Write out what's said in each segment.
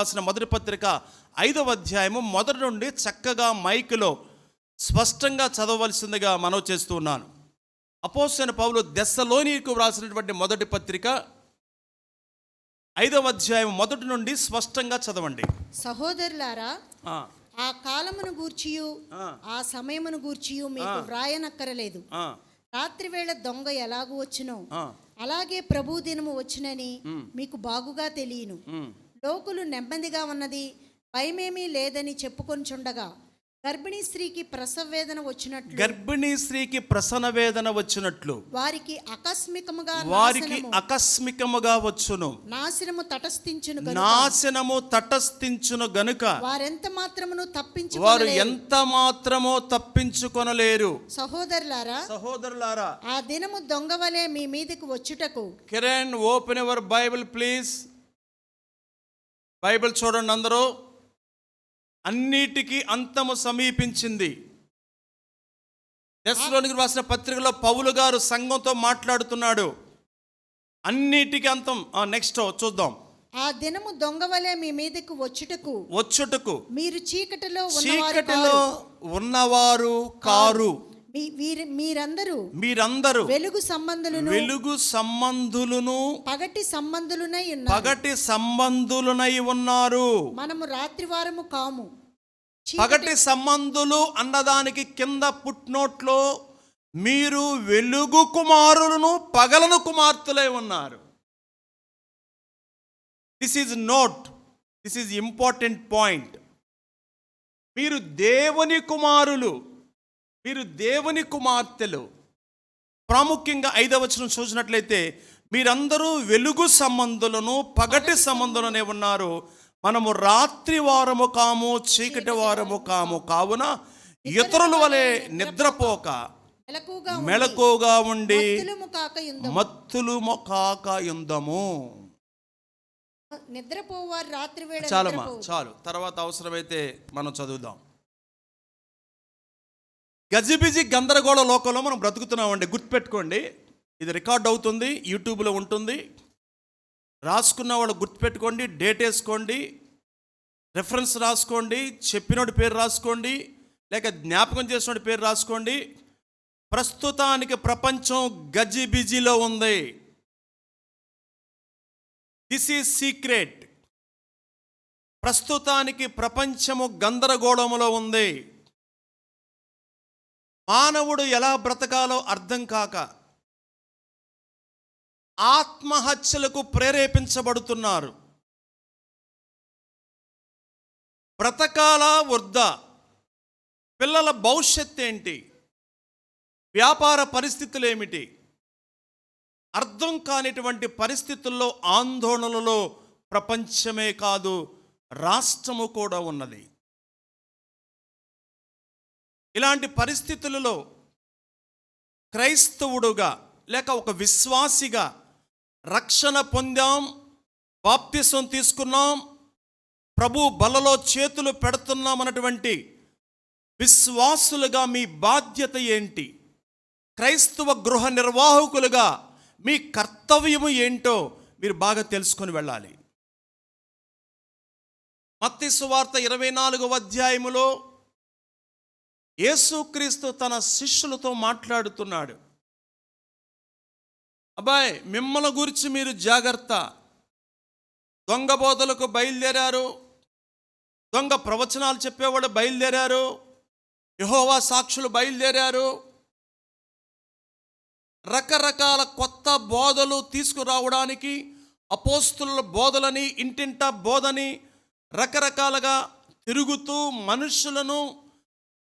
రాసిన మొదటి పత్రిక 5వ అధ్యాయము మొదటి నుండి చక్కగా మైకులో స్పష్టంగా చదవవలసిందిగా మనవి చేస్తూ ఉన్నాను. అపోస్తలుడైన పౌలు దెస్సలోనికు రాసినటువంటి మొదటి పత్రిక 5వ అధ్యాయం మొదటి నుండి స్పష్టంగా చదవండి. సహోదరులారా, ఆ కాలమును గూర్చియు ఆ సమయమును గూర్చియు మీకు వ్రాయనక్కరలేదు. రాత్రి వేళ దొంగ ఎలాగూ వచ్చునో అలాగే ప్రభు దినము వచ్చునని మీకు బాగుగా తెలియను. లోకులు నెమ్మదిగా ఉన్నది, భయమేమీ లేదని చెప్పుకొనిచుండగా గర్భిణీ స్త్రీకి ప్రసవ వేదన వచ్చినట్లు వారికి ఆకస్మికముగా వచ్చును. నాశనము తటస్థించును గనుక వారు ఎంత మాత్రమో తప్పించుకొనలేరు. సహోదరులారా, ఆ దినము దొంగవలే మీ మీదకి వచ్చుటకు. Kiran, open your Bible please. Bible చూడండి అందరూ. అన్నిటికీ అంతము సమీపించింది. దెస్సలోనికి రాసిన పత్రికలో పౌలు గారు సంఘంతో మాట్లాడుతున్నాడు. అన్నిటికీ అంతం. నెక్స్ట్ చూద్దాం. ఆ దినము దొంగవలే మీ మీదకు వచ్చుటకు మీరు చీకటిలో ఉన్నవారు కారు. మీరందరూ వెలుగు సంబంధులను పగటి సంబంధులునై ఉన్నారు. మనము రాత్రివారము కాము. పగటి సంబంధులు అన్నదానికి కింద పుట్నోట్లో మీరు వెలుగు కుమారులను పగలను కుమార్తెలై ఉన్నారు. This is important point. మీరు దేవుని కుమారులు, మీరు దేవుని కుమార్తెలు. ప్రాముఖ్యంగా 5వ వచనం చూసినట్లయితే మీరందరూ వెలుగు సంబంధులను పగటి సంబంధులనే ఉన్నారు. మనము రాత్రి వారము కాము, చీకటి వారము కాము. కావున ఇతరుల వలె నిద్రపోక మెలకుగా ఉండి మత్తులు కాక యుందము. నిద్రపోవారు రాత్రి వేళ. చాలు, తర్వాత అవసరమైతే మనం చదువుదాం. గజిబిజి గందరగోళ లోకంలో మనం బ్రతుకుతున్నామండి. గుర్తుపెట్టుకోండి, ఇది రికార్డ్ అవుతుంది, యూట్యూబ్లో ఉంటుంది. రాసుకున్న వాళ్ళు గుర్తుపెట్టుకోండి, డేట్ వేసుకోండి, రెఫరెన్స్ రాసుకోండి, చెప్పినోడి పేరు రాసుకోండి, లేక జ్ఞాపకం చేసినోడి పేరు రాసుకోండి. ప్రస్తుతానికి ప్రపంచం గజిబిజిలో ఉంది. This is secret. ప్రస్తుతానికి ప్రపంచము గందరగోళములో ఉంది. మానవుడు ఎలా బ్రతకాలో అర్థం కాక ఆత్మహత్యలకు ప్రేరేపించబడుతున్నారు. బ్రతకాలా వద్దా? పిల్లల భవిష్యత్తు ఏంటి? వ్యాపార పరిస్థితులు ఏమిటి? అర్థం కానిటువంటి పరిస్థితుల్లో, ఆందోళనలలో ప్రపంచమే కాదు, రాష్ట్రము కూడా ఉన్నది. ఇలాంటి పరిస్థితులలో క్రైస్తవుడుగా లేక ఒక విశ్వాసిగా రక్షణ పొందాం, బాప్తిసం తీసుకున్నాం, ప్రభు బలలో చేతులు పెడుతున్నాం అన్నటువంటి విశ్వాసులుగా మీ బాధ్యత ఏంటి? క్రైస్తవ గృహ నిర్వాహకులుగా మీ కర్తవ్యము ఏంటో మీరు బాగా తెలుసుకొని వెళ్ళాలి. మత్తయి సువార్త 24వ అధ్యాయములో యేసుక్రీస్తు తన శిష్యులతో మాట్లాడుతున్నాడు. అబ్బాయి, మిమ్మల్ని గురించి మీరు జాగ్రత్త. దొంగ బోధలకు బయలుదేరారు, దొంగ ప్రవచనాలు చెప్పేవాళ్ళు బయలుదేరారు, యెహోవా సాక్షులు బయలుదేరారు. రకరకాల కొత్త బోధలు తీసుకురావడానికి అపోస్తలుల బోధలని, ఇంటింటా బోధని రకరకాలుగా తిరుగుతూ మనుషులను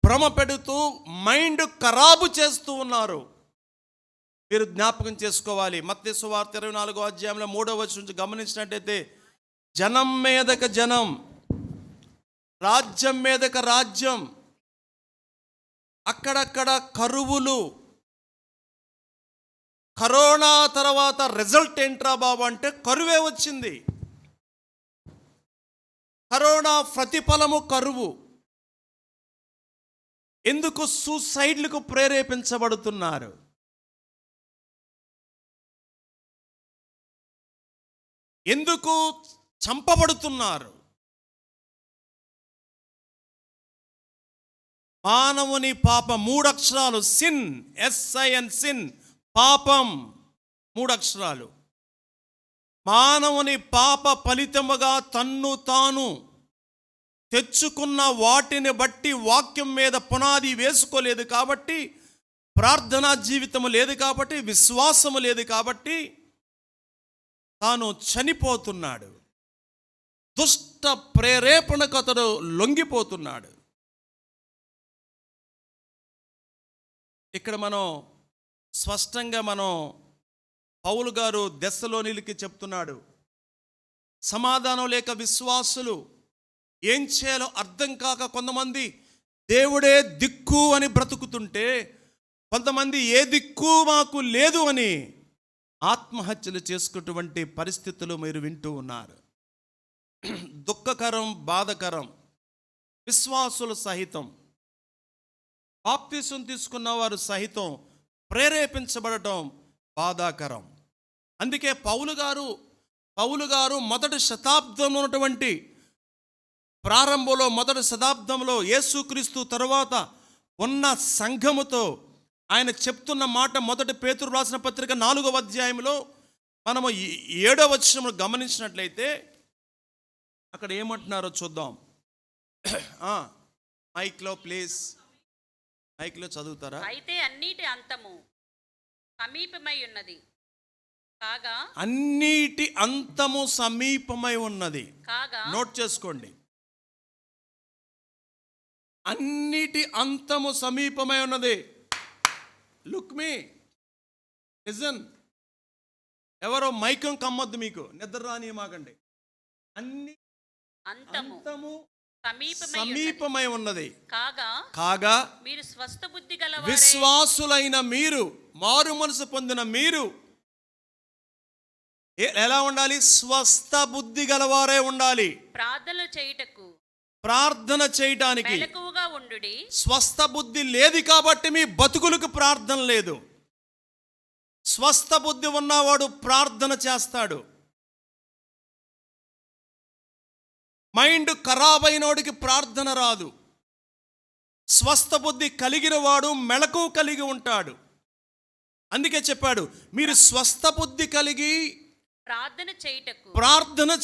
భ్రమ పెడుతూ మైండ్ ఖరాబు చేస్తూ ఉన్నారు. మీరు జ్ఞాపకం చేసుకోవాలి. మత్తయి సువార్త 24వ అధ్యాయంలో 3వ వచనం నుంచి గమనించినట్టయితే, జనం మీదక జనం, రాజ్యం మీదక రాజ్యం, అక్కడక్కడ కరువులు. కరోనా తర్వాత రిజల్ట్ ఏంట్రా బాబు అంటే కరువే వచ్చింది. కరోనా ప్రతిఫలము కరువు. ఎందుకు సూసైడ్లకు ప్రేరేపించబడుతున్నారు? ఎందుకు చంపబడుతున్నారు? మానవుని పాపం, 3 అక్షరాలు సిన్, SIN సిన్, పాపం 3 అక్షరాలు. మానవుని పాప ఫలితముగా తన్ను తాను తెచ్చుకున్న వాటిని బట్టి వాక్యం మీద పునాది వేసుకోలేదు కాబట్టి, ప్రార్థనా జీవితము లేదు కాబట్టి, విశ్వాసము లేదు కాబట్టి తాను చనిపోతున్నాడు. దుష్ట ప్రేరేపణకు అతడు లొంగిపోతున్నాడు. ఇక్కడ మనం స్పష్టంగా పౌలు గారు దెస్సలోనీయులకి చెప్తున్నాడు, సమాధానం లేక విశ్వాసులు ఏం చేయాలో అర్థం కాక కొంతమంది దేవుడే దిక్కు అని బ్రతుకుతుంటే, కొంతమంది ఏ దిక్కు మాకు లేదు అని ఆత్మహత్యలు చేసుకున్నటువంటి పరిస్థితులు మీరు వింటూ ఉన్నారు. దుఃఖకరం, బాధకరం. విశ్వాసులు సహితం, బాప్తిసం తీసుకున్న వారు సహితం ప్రేరేపించబడటం బాధాకరం. అందుకే పౌలు గారు మొదటి శతాబ్దంలో ఉన్నటువంటి ప్రారంభంలో, మొదటి శతాబ్దంలో యేసుక్రీస్తు తరువాత ఉన్న సంఘముతో ఆయన చెప్తున్న మాట, మొదటి పేతురు రాసిన పత్రిక 4వ అధ్యాయంలో మనము 7వ వచనం గమనించినట్లయితే అక్కడ ఏమంటున్నారో చూద్దాం. మైక్లో ప్లీజ్, మైక్లో చదువుతారా? అయితే అన్నిటి అంతము సమీపమై ఉన్నది కాగా, అన్నిటి అంతము సమీపమై ఉన్నది కాగా, నోట్ చేసుకోండి. అన్నిటి అంతము సమీపమై ఉన్నది. లుక్ మీ, లిజన్. ఎవరో మైకం కమ్మొద్దు, మీకు నిద్ర రాని మాకండి. అన్ని అంతము సమీపమై ఉన్నది కాగా, మీరు స్వస్థ బుద్ధి గల విశ్వాసులైన మీరు, మారు మనసు పొందిన మీరు ఎలా ఉండాలి? స్వస్థ బుద్ధి గలవారే ఉండాలి. ప్రార్థన చేయటానికి మెలకువగా ఉండుడి. స్వస్థ బుద్ధి లేదు కాబట్టి మీ బతుకులకు ప్రార్థన లేదు. స్వస్థ బుద్ధి ఉన్నవాడు ప్రార్థన చేస్తాడు. మైండ్ ఖరాబ్ అయినోడికి ప్రార్థన రాదు. స్వస్థ బుద్ధి కలిగిన వాడు మెళకువ కలిగి ఉంటాడు. అందుకే చెప్పాడు, మీరు స్వస్థ బుద్ధి కలిగి ప్రార్థన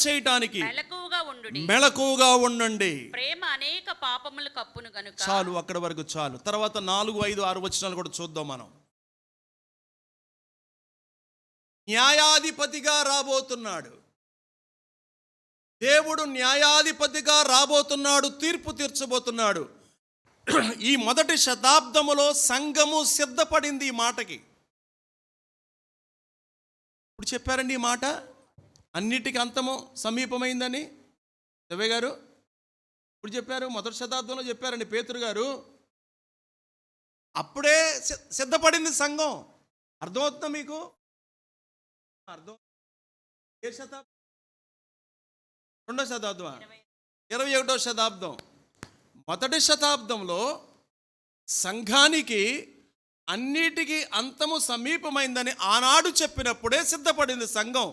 చేయటానికి మెళకువగా ఉండండి. ప్రేమ అనేక పాపములు కప్పును గనుక. చాలు, అక్కడ వరకు చాలు. తర్వాత 4, 5, 6 వచనాలు కూడా చూద్దాం మనం. న్యాయాధిపతిగా రాబోతున్నాడు దేవుడు, న్యాయాధిపతిగా రాబోతున్నాడు, తీర్పు తీర్చబోతున్నాడు. ఈ మొదటి శతాబ్దములో సంఘము సిద్ధపడింది ఈ మాటకి. ఇప్పుడు చెప్పారండి ఈ మాట, అన్నిటికీ అంతము సమీపమైందని దవ్వే గారు ఇప్పుడు చెప్పారు. మొదటి శతాబ్దంలో చెప్పారండి పేతురు గారు. అప్పుడే సిద్ధపడింది సంఘం. అర్థమవుతుందా మీకు? అర్థం. ఏ శతాబ్దం? 2వ శతాబ్దం, 21వ శతాబ్దం. మొదటి శతాబ్దంలో సంఘానికి అన్నిటికీ అంతము సమీపమైందని ఆనాడు చెప్పినప్పుడే సిద్ధపడింది సంఘం.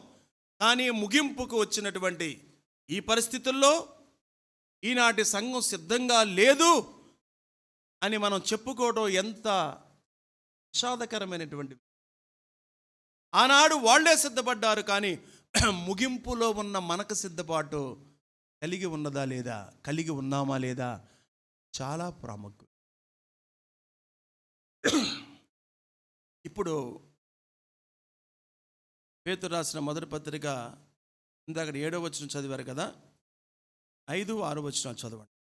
కానీ ముగింపుకు వచ్చినటువంటి ఈ పరిస్థితుల్లో ఈనాటి సంఘం సిద్ధంగా లేదు అని మనం చెప్పుకోవడం ఎంత విషాదకరమైనటువంటి. ఆనాడు వాళ్ళే సిద్ధపడ్డారు, కానీ ముగింపులో ఉన్న మనకు సిద్ధపాటు కలిగి ఉన్నదా లేదా, కలిగి ఉన్నామా లేదా చాలా ప్రాముఖ్యం. ఇప్పుడు పేతురు రాసిన మొదటి పత్రిక ఇందాక 7వ వచనం చదివారు కదా, 5, 6 వచనాలు చదవండి.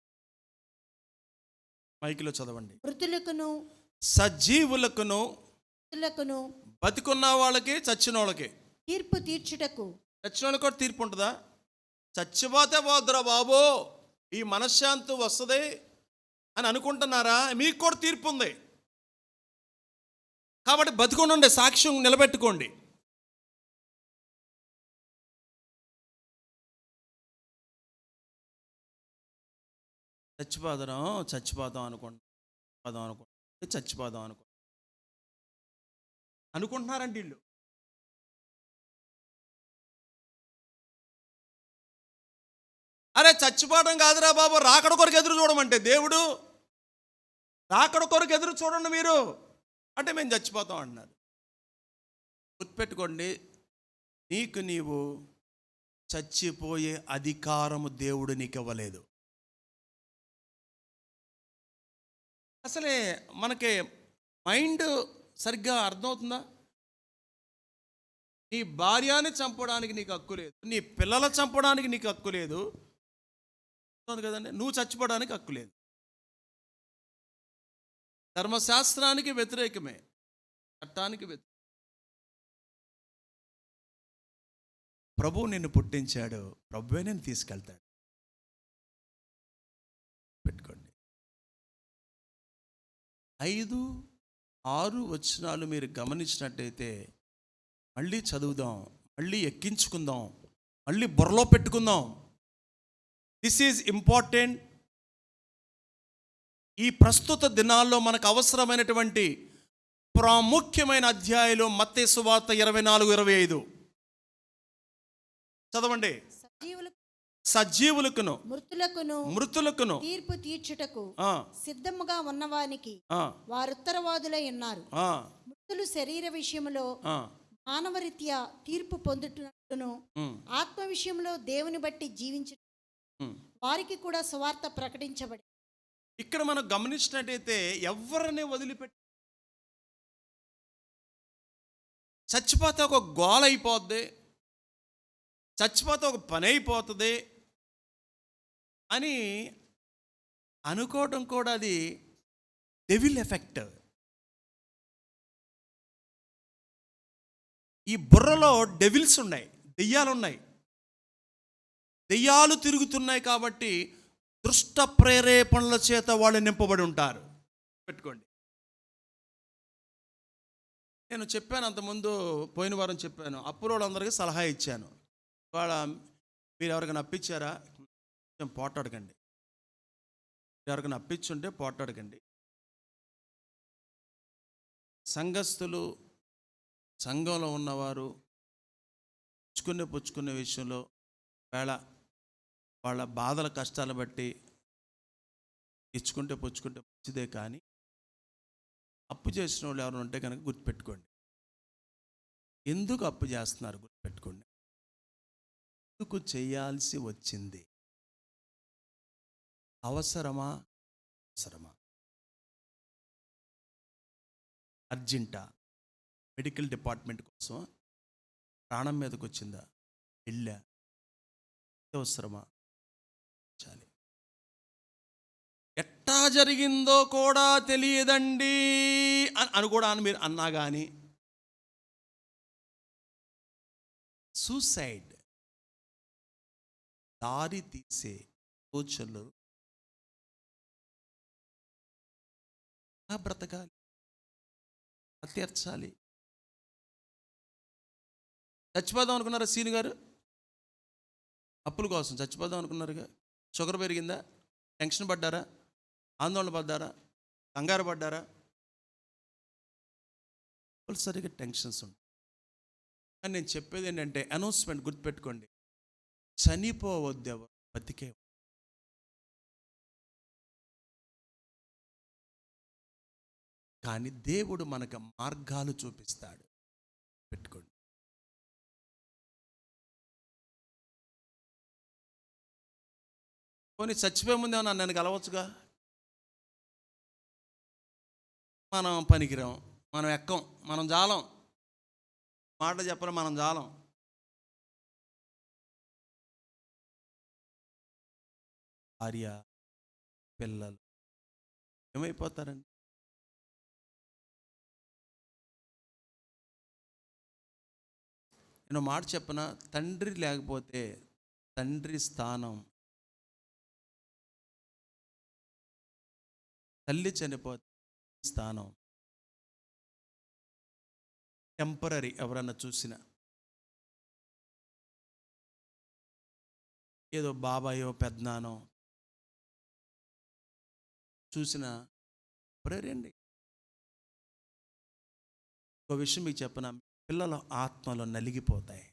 మైకిలో చదవండి. మృతులకును సజీవులకును బతికున్న వాళ్ళకి చచ్చిన వాళ్ళకి తీర్పు తీర్చుటకు. చచ్చిన వాళ్ళకి కూడా తీర్పు ఉంటుందా? చచ్చిపోతే పోద్దురా బాబు, ఈ మనశ్శాంతి వస్తుంది అని అనుకుంటున్నారా? మీకు కూడా తీర్పు ఉంది. కాబట్టి బతికుండండి, సాక్ష్యం నిలబెట్టుకోండి. చచ్చిపోదాం అనుకుంటున్నారండి వీళ్ళు. అరే చచ్చిపోవడం కాదురా బాబు, రాకడ కొరకు ఎదురు చూడమంటే దేవుడు. రాకడ కొరకు ఎదురు చూడండి మీరు అంటే మేము చచ్చిపోతాం అంటున్నారు. గుర్తుపెట్టుకోండి, నీకు నీవు చచ్చిపోయే అధికారము దేవుడు నీకు ఇవ్వలేదు. అసలే మనకి మైండ్ సరిగ్గా అర్థమవుతుందా? నీ భార్యని చంపడానికి నీకు హక్కు లేదు, నీ పిల్లల చంపడానికి నీకు హక్కు లేదు కదండి. నువ్వు చచ్చిపోవడానికి హక్కు లేదు. ధర్మశాస్త్రానికి వ్యతిరేకమే, చట్టానికి వ్యతిరేకం. ప్రభువు నిన్ను పుట్టించాడు, ప్రభువే నేను తీసుకెళ్తాడు. పెట్టుకోండి. 5-6 వచనాలు మీరు గమనించినట్టయితే, మళ్ళీ చదువుదాం, మళ్ళీ ఎక్కించుకుందాం, మళ్ళీ బుర్రలో పెట్టుకుందాం. This is important. ఈ ప్రస్తుత దినాల్లో మనకు అవసరమైనటువంటి ప్రాముఖ్యమైన అధ్యాయాలు మత్తయి సువార్త 24-25 చదవండి. సజీవులకును మృతులకును తీర్పు తీర్చుటకు సిద్ధముగా ఉన్నవానికి వారు ఉత్తరవాదులై ఉన్నారు. మృతులు శరీర విషయంలో మానవరీత్యా తీర్పు పొందుతున్నట్టును, ఆత్మ విషయంలో దేవుని బట్టి జీవించు వారికి కూడా సువార్త ప్రకటించబడి. ఇక్కడ మనం గమనించినట్టయితే ఎవరిని వదిలిపెట్టి చచ్చిపోతే ఒక గోల అయిపోద్ది, చచ్చిపోతే ఒక పని అయిపోతుంది అని అనుకోవడం కూడా అది డెవిల్ ఎఫెక్ట్. ఈ బుర్రలో డెవిల్స్ ఉన్నాయి, దెయ్యాలు ఉన్నాయి. దెయ్యాలు తిరుగుతున్నాయి కాబట్టి దుష్ట ప్రేరేపణల చేత వాళ్ళు నింపబడి ఉంటారు. పెట్టుకోండి. నేను చెప్పాను అంతకుముందు, పోయిన వారం చెప్పాను, అప్పులోళ్ళందరికీ సలహా ఇచ్చాను. ఇవాళ మీరు ఎవరికైనా అప్పించారా? కొంచెం పోటాడకండి. ఎవరికైనా అప్పించుంటే పోటాడకండి. సంఘస్థులు, సంఘంలో ఉన్నవారు పుచ్చుకునే విషయంలో వేళ వాళ్ళ బాధల కష్టాలను బట్టి పుచ్చుకుంటే మంచిదే. కానీ అప్పు చేసిన వాళ్ళు ఎవరైనా ఉంటే కనుక గుర్తుపెట్టుకోండి, ఎందుకు అప్పు చేస్తున్నారు గుర్తుపెట్టుకోండి. ఎందుకు చేయాల్సి వచ్చింది? అవసరమా? అర్జెంటా? మెడికల్ డిపార్ట్మెంట్ కోసం ప్రాణం మీదకి వచ్చిందా? వెళ్ళా? అవసరమా? చాలి. ఎట్టా జరిగిందో కూడా తెలియదండి అని కూడా మీరు అన్నా కానీ సూసైడ్ దారి తీసే సూచనలు బ్రతకాలి, తీర్చాలి. చచ్చిపోదాం అనుకున్నారా? సీని గారు అప్పుల కోసం చచ్చిపోదాం అనుకున్నారుగా. షుగర్ పెరిగిందా? టెన్షన్ పడ్డారా? ఆందోళన పడ్డారా? కంగారు పడ్డారా? సరిగ్గా టెన్షన్స్ ఉంటాయి. కానీ నేను చెప్పేది ఏంటంటే, అనౌన్స్మెంట్ గుర్తుపెట్టుకోండి, చనిపోవద్దు, ఎవరు బతికే. కానీ దేవుడు మనకు మార్గాలు చూపిస్తాడు. పెట్టుకోండి. పోనీ చచ్చిపోయే ముందు ఏమన్నా నన్ను కలవచ్చుగా. మనం పనికిరాం, మనం ఎక్కం, మనం జాలం. మాట చెప్పరు, మనం జాలం. భార్య, పిల్లలు ఏమైపోతారండి? నేను మాట చెప్పనా, తండ్రి లేకపోతే తండ్రి స్థానం, తల్లి చనిపోతే స్థానం టెంపరీ. ఎవరన్నా చూసినా ఏదో బాబాయో పెద్దనానో చూసిన టెంపరీ అండి. ఒక విషయం మీకు చెప్పనా, పిల్లల ఆత్మలో నలిగిపోతాయి.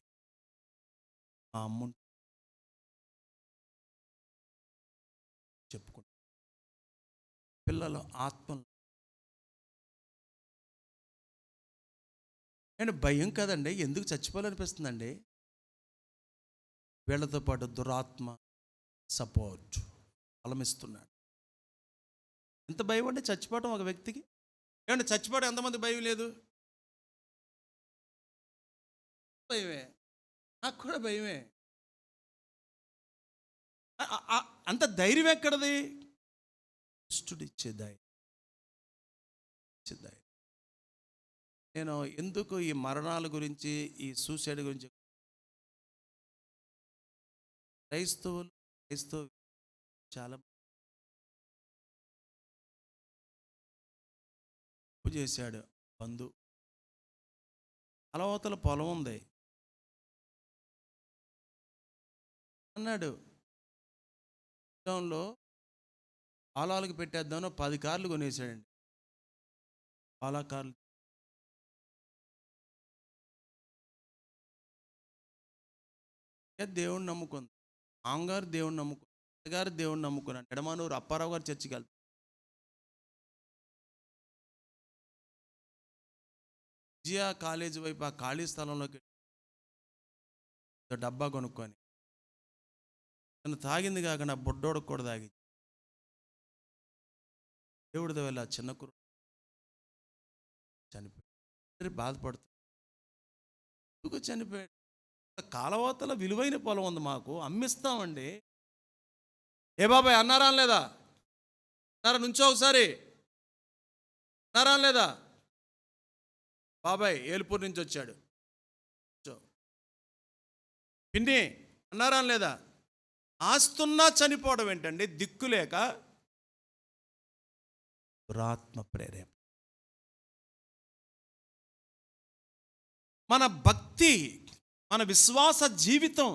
మా అమ్మ చెప్పుకుంటా, పిల్లల ఆత్మలు అండ్ భయం కదండి, ఎందుకు చచ్చిపోవాలనిపిస్తుందండి? వీళ్ళతో పాటు దురాత్మ సపోర్ట్ బలమిస్తున్నాడు. ఎంత భయం అంటే చచ్చిపోవటం ఒక వ్యక్తికి. ఏమంటే చచ్చిపోవడం ఎంతమంది భయం లేదు? భయమే, నాకు కూడా భయమే. అంత ధైర్యం ఎక్కడది? ఇచ్చే ధైర్యం. నేను ఎందుకు ఈ మరణాల గురించి, ఈ సూసైడ్ గురించి, క్రైస్తవులు చాలా తప్పు చేశాడు. అలవతల పొలం ఉంది అన్నాడు, లో ఆలాలకు పెట్టేద్దామని 10 కార్లు కొనేసాడండి. ఆలా కార్లు దేవుణ్ణి నమ్ముకుంది, మామగారు దేవుణ్ణి నమ్ముకుంది, అత్తగారు దేవుణ్ణి నమ్ముకున్నాడు. ఎడమానూరు అప్పారావు గారు చర్చికి వెళ్తారు. విజయ కాలేజీ వైపు ఆ ఖాళీ స్థలంలోకి డబ్బా కొనుక్కొని తను తాగింది కాకుండా బొడ్డోడకు కూడా తాగి దేవుడితో వెళ్ళి ఆ చిన్న కుర్ర చనిపోయాడు. బాధపడుతుంది, ఎందుకు చనిపోయాడు? కాలవతల విలువైన పొలం ఉంది, మాకు అమ్మిస్తామండి. ఏ బాబాయ్ అన్నారా లేదా? అన్నారా? నుంచో ఒకసారి అన్నారా లేదా? బాబాయ్ ఏలుపూర్ నుంచి వచ్చాడు. పిన్ని అన్నారా లేదా? ఆస్తున్నా చనిపోవడం ఏంటండి? దిక్కులేక దురాత్మ ప్రేరేపణ. మన భక్తి, మన విశ్వాస జీవితం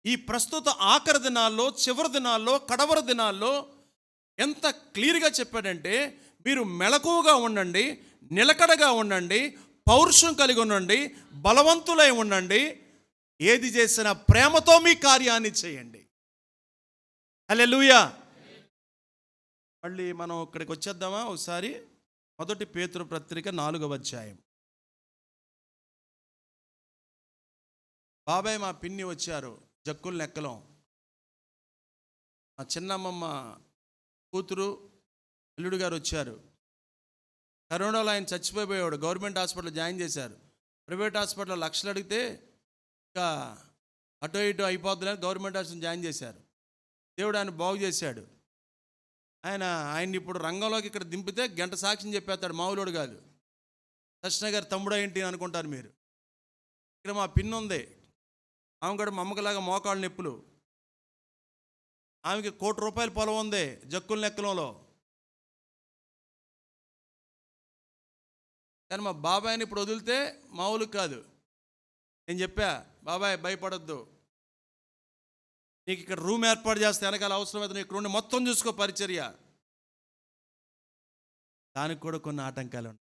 ఈ ప్రస్తుత ఆఖరి దినాల్లో, చివరి దినాల్లో, కడవరి దినాల్లో ఎంత క్లియర్గా చెప్పాడంటే, మీరు మెలకువగా ఉండండి, నిలకడగా ఉండండి, పౌరుషం కలిగి ఉండండి, బలవంతులై ఉండండి, ఏది చేసినా ప్రేమతో మీ కార్యాన్ని చేయండి. హల్లెలూయా. మళ్ళీ మనం ఇక్కడికి వచ్చేద్దామా ఒకసారి? 1 పేతురు పత్రిక 4వ అధ్యాయం. బాబాయ్ మా పిన్ని వచ్చారు, జక్కుల లెక్కలో. మా చిన్నమ్మమ్మ కూతురు అల్లుడు గారు వచ్చారు. కరోనాలో ఆయన చచ్చిపోయాడు. గవర్నమెంట్ హాస్పిటల్ జాయిన్ చేశారు. ప్రైవేట్ హాస్పిటల్లో లక్షలు అడిగితే ఇంకా అటో ఇటో అయిపోద్దులని గవర్నమెంట్ హాస్పిటల్ జాయిన్ చేశారు. దేవుడు ఆయన బాగు చేశాడు. ఆయన్ని ఇప్పుడు రంగంలోకి ఇక్కడ దింపితే గంట సాక్ష్యం చెప్పేస్తాడు, మామూలుడు కాదు. కృష్ణ గారు తమ్ముడు ఏంటి అనుకుంటారు మీరు. ఇక్కడ మా పిన్ ఉంది, ఆమె కూడా మా అమ్మకలాగా మోకాళ్ళ నొప్పులు. ఆమెకి ₹1 కోటి పొలం ఉంది జక్కుల లెక్కలో. కానీ మా బాబాయ్ని ఇప్పుడు వదిలితే మామూలు కాదు. నేను చెప్పా, బాబాయ్ భయపడొద్దు, నీకు ఇక్కడ రూమ్ ఏర్పాటు చేస్తే వెనకాల అవసరమైతే నీకు ఇక్కడ ఉండి మొత్తం చూసుకో పరిచర్య. దానికి కూడా కొన్ని ఆటంకాలు ఉంటాయి.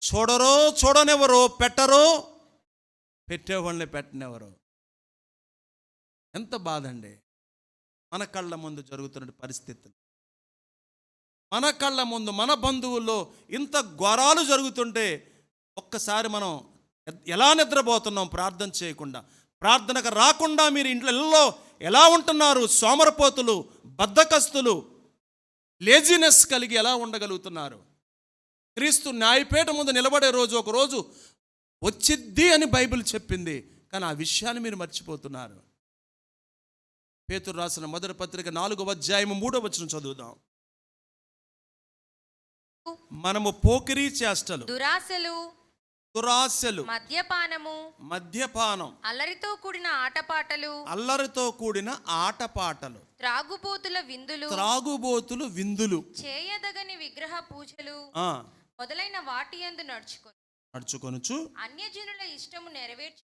చూడరు, చూడనివ్వరు, పెట్టరు, పెట్టేవాళ్ళని పెట్టనివ్వరు. ఎంత బాధ అండి! మన కళ్ళ ముందు జరుగుతున్న పరిస్థితులు, మన కళ్ళ ముందు, మన బంధువుల్లో ఇంత ఘోరాలు జరుగుతుంటే ఒక్కసారి మనం ఎలా నిద్రపోతున్నాం ప్రార్థన చేయకుండా? ప్రార్థనకు రాకుండా మీరు ఇంట్లో ఎలా ఉంటున్నారు? సోమరపోతులు, బద్ధకస్తులు, లేజినెస్ కలిగి ఎలా ఉండగలుగుతున్నారు? క్రీస్తు న్యాయపీఠం ముందు నిలబడే రోజు ఒక రోజు వచ్చిద్ది అని బైబిల్ చెప్పింది, కానీ ఆ విషయాన్ని మీరు మర్చిపోతున్నారు. పేతురు రాసిన 1 పత్రిక 4వ అధ్యాయం 3వ వచనం చదువుదాం. మనము పోకిరీ చేష్టలు, దురాశలు, మద్యపానం, అల్లరితో కూడిన ఆటపాటలు, త్రాగుబోతులు విందులు, చేయదగని విగ్రహ పూజలు మొదలైన వాటి యందు నడుచుకొనుచు అన్యజనుల ఇష్టము నెరవేర్చు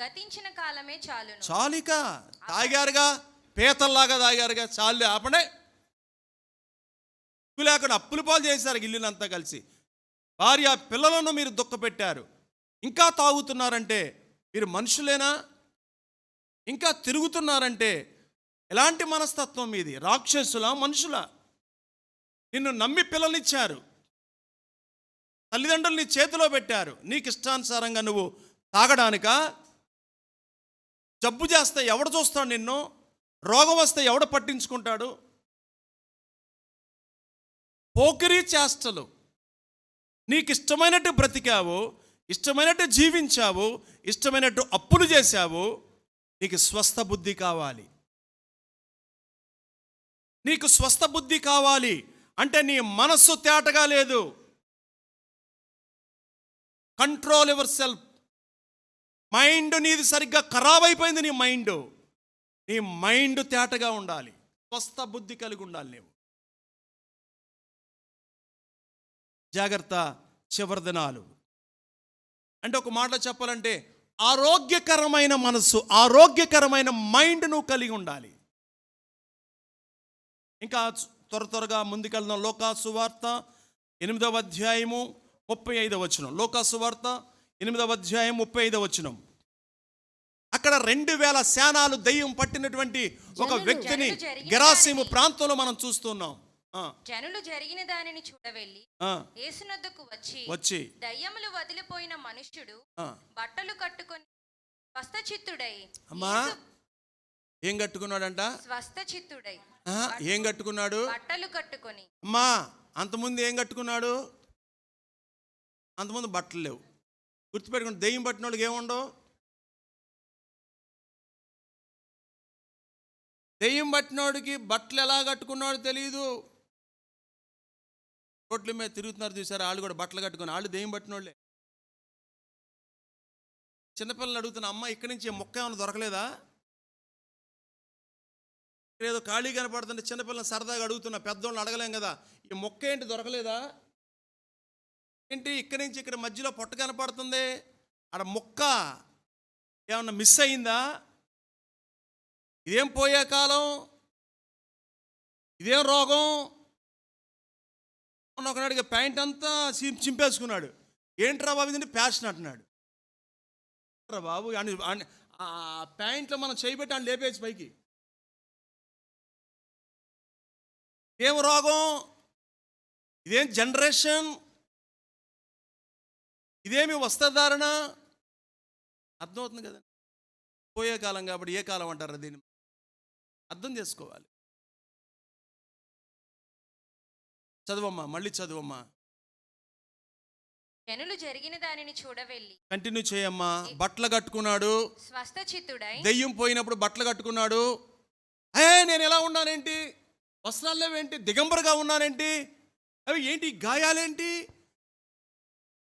గతించిన కాలమే చాలును. చాలిక తాగారుగా, పీతల్లాగా తాగారుగా, చాలు ఆపడే. లేకుండా అప్పుల పాలు చేశారు ఇల్లునంతా కలిసి. భార్య పిల్లలను మీరు దుఃఖపెట్టారు. ఇంకా తాగుతున్నారంటే మీరు మనుషులేనా? ఇంకా తిరుగుతున్నారంటే ఎలాంటి మనస్తత్వం మీది? రాక్షసులా, మనుషులా? నిన్ను నమ్మి పిల్లనిచ్చారు, తల్లిదండ్రులు నీ చేతిలో పెట్టారు, నీకు ఇష్టానుసారంగా నువ్వు తాగడానికా? జబ్బు చేస్తే ఎవడు చూస్తాడు నిన్ను? రోగం వస్తే ఎవడు పట్టించుకుంటాడు? పోకిరీ చేష్టలు. నీకు ఇష్టమైనట్టు బ్రతికావు, ఇష్టమైనట్టు జీవించావు, ఇష్టమైనట్టు అప్పులు చేశావు. నీకు స్వస్థ బుద్ధి కావాలి. నీకు స్వస్థ బుద్ధి కావాలి అంటే నీ మనస్సు తేటగా లేదు. Control your self. మైండ్ నీది సరిగ్గా ఖరాబ్ అయిపోయింది. నీ మైండ్ తేటగా ఉండాలి. స్వస్థ బుద్ధి కలిగి ఉండాలి నీవు. జాగ్రత్త, చివరి దినాలు అంటే ఒక మాటలో చెప్పాలంటే ఆరోగ్యకరమైన మనస్సు, ఆరోగ్యకరమైన మైండ్ నువ్వు కలిగి ఉండాలి. ఇంకా త్వరగా ముందుకెళ్దాం. లోకాసు సువార్త 8వ అధ్యాయము 35వ వచనం. లోకాసు సువార్త 8వ అధ్యాయం 35వ వచనం. అక్కడ 2000 సేనాలు దయ్యం పట్టినటువంటి ఒక వ్యక్తిని గెరాసీము ప్రాంతంలో మనం చూస్తున్నాం. జనులు జరిగిన దానిని చూడవెళ్ళి యేసునొద్దకు వచ్చి దయ్యములు వదిలిపోయిన మనుష్యుడు బట్టలు కట్టుకొని స్వస్థచిత్తుడై. అమ్మా, ఏం కట్టుకున్నాడంట? స్వస్థచిత్తుడై. ఏం కట్టుకున్నాడు? బట్టలు కట్టుకొని. అమ్మా, అంతకుముందు ఏం కట్టుకున్నాడు? అంతకుముందు బట్టలు లేవు. గుర్తుపెట్టుకుని, దెయ్యం పట్టిన వాళ్ళకి ఏముండవు. దెయ్యం పట్టినోడికి బట్టలు ఎలా కట్టుకున్నాడో తెలియదు. రోడ్ల మీద తిరుగుతున్నారు చూసారు, వాళ్ళు కూడా బట్టలు కట్టుకుని, వాళ్ళు దెయ్యం పట్టినోళ్ళే. చిన్నపిల్లలు అడుగుతున్న, అమ్మ ఇక్కడి నుంచి మొక్క ఏమైనా దొరకలేదా? ఏదో ఖాళీ కనపడుతుంటే చిన్నపిల్లలు సరదాగా అడుగుతున్నా, పెద్దోళ్ళని అడగలేం కదా, ఈ మొక్క ఏంటి దొరకలేదా? ఏంటి ఇక్కడి నుంచి ఇక్కడ మధ్యలో పొట్ట కనపడుతుంది, ఆడ మొక్క ఏమన్నా మిస్ అయిందా? ఇదేం పోయే కాలం, ఇదేం రోగం? ఒకనాడికి ప్యాంట్ అంతా చింపేసుకున్నాడు. ఏంట్రా బాబు ఇది ప్యాషన్ అంటున్నాడు. రా బాబు, ఆ ప్యాంట్లో మనం చేయబెట్టి అని లేపేసి పైకి. ఏం రోగం? ఇదేం జనరేషన్? ఇదేమి వస్త్రధారణ? అర్థమవుతుంది కదా. పోయే కాలం కాబట్టి ఏ కాలం అంటారు దీన్ని? అర్థం చేసుకోవాలి. చదువమ్మా, మళ్ళీ చదువమ్మా. జనులు జరిగిన దానిని చూడవెళ్ళి. కంటిన్యూ చేయమ్మా. బట్టలు కట్టుకున్నాడు, స్వస్థచిత్తుడై. దెయ్యం పోయినప్పుడు బట్టలు కట్టుకున్నాడు. నేను ఎలా ఉన్నానేంటి, వస్త్రాలు లేవేంటి, దిగంబరగా ఉన్నానేంటి, అవి ఏంటి గాయాలేంటి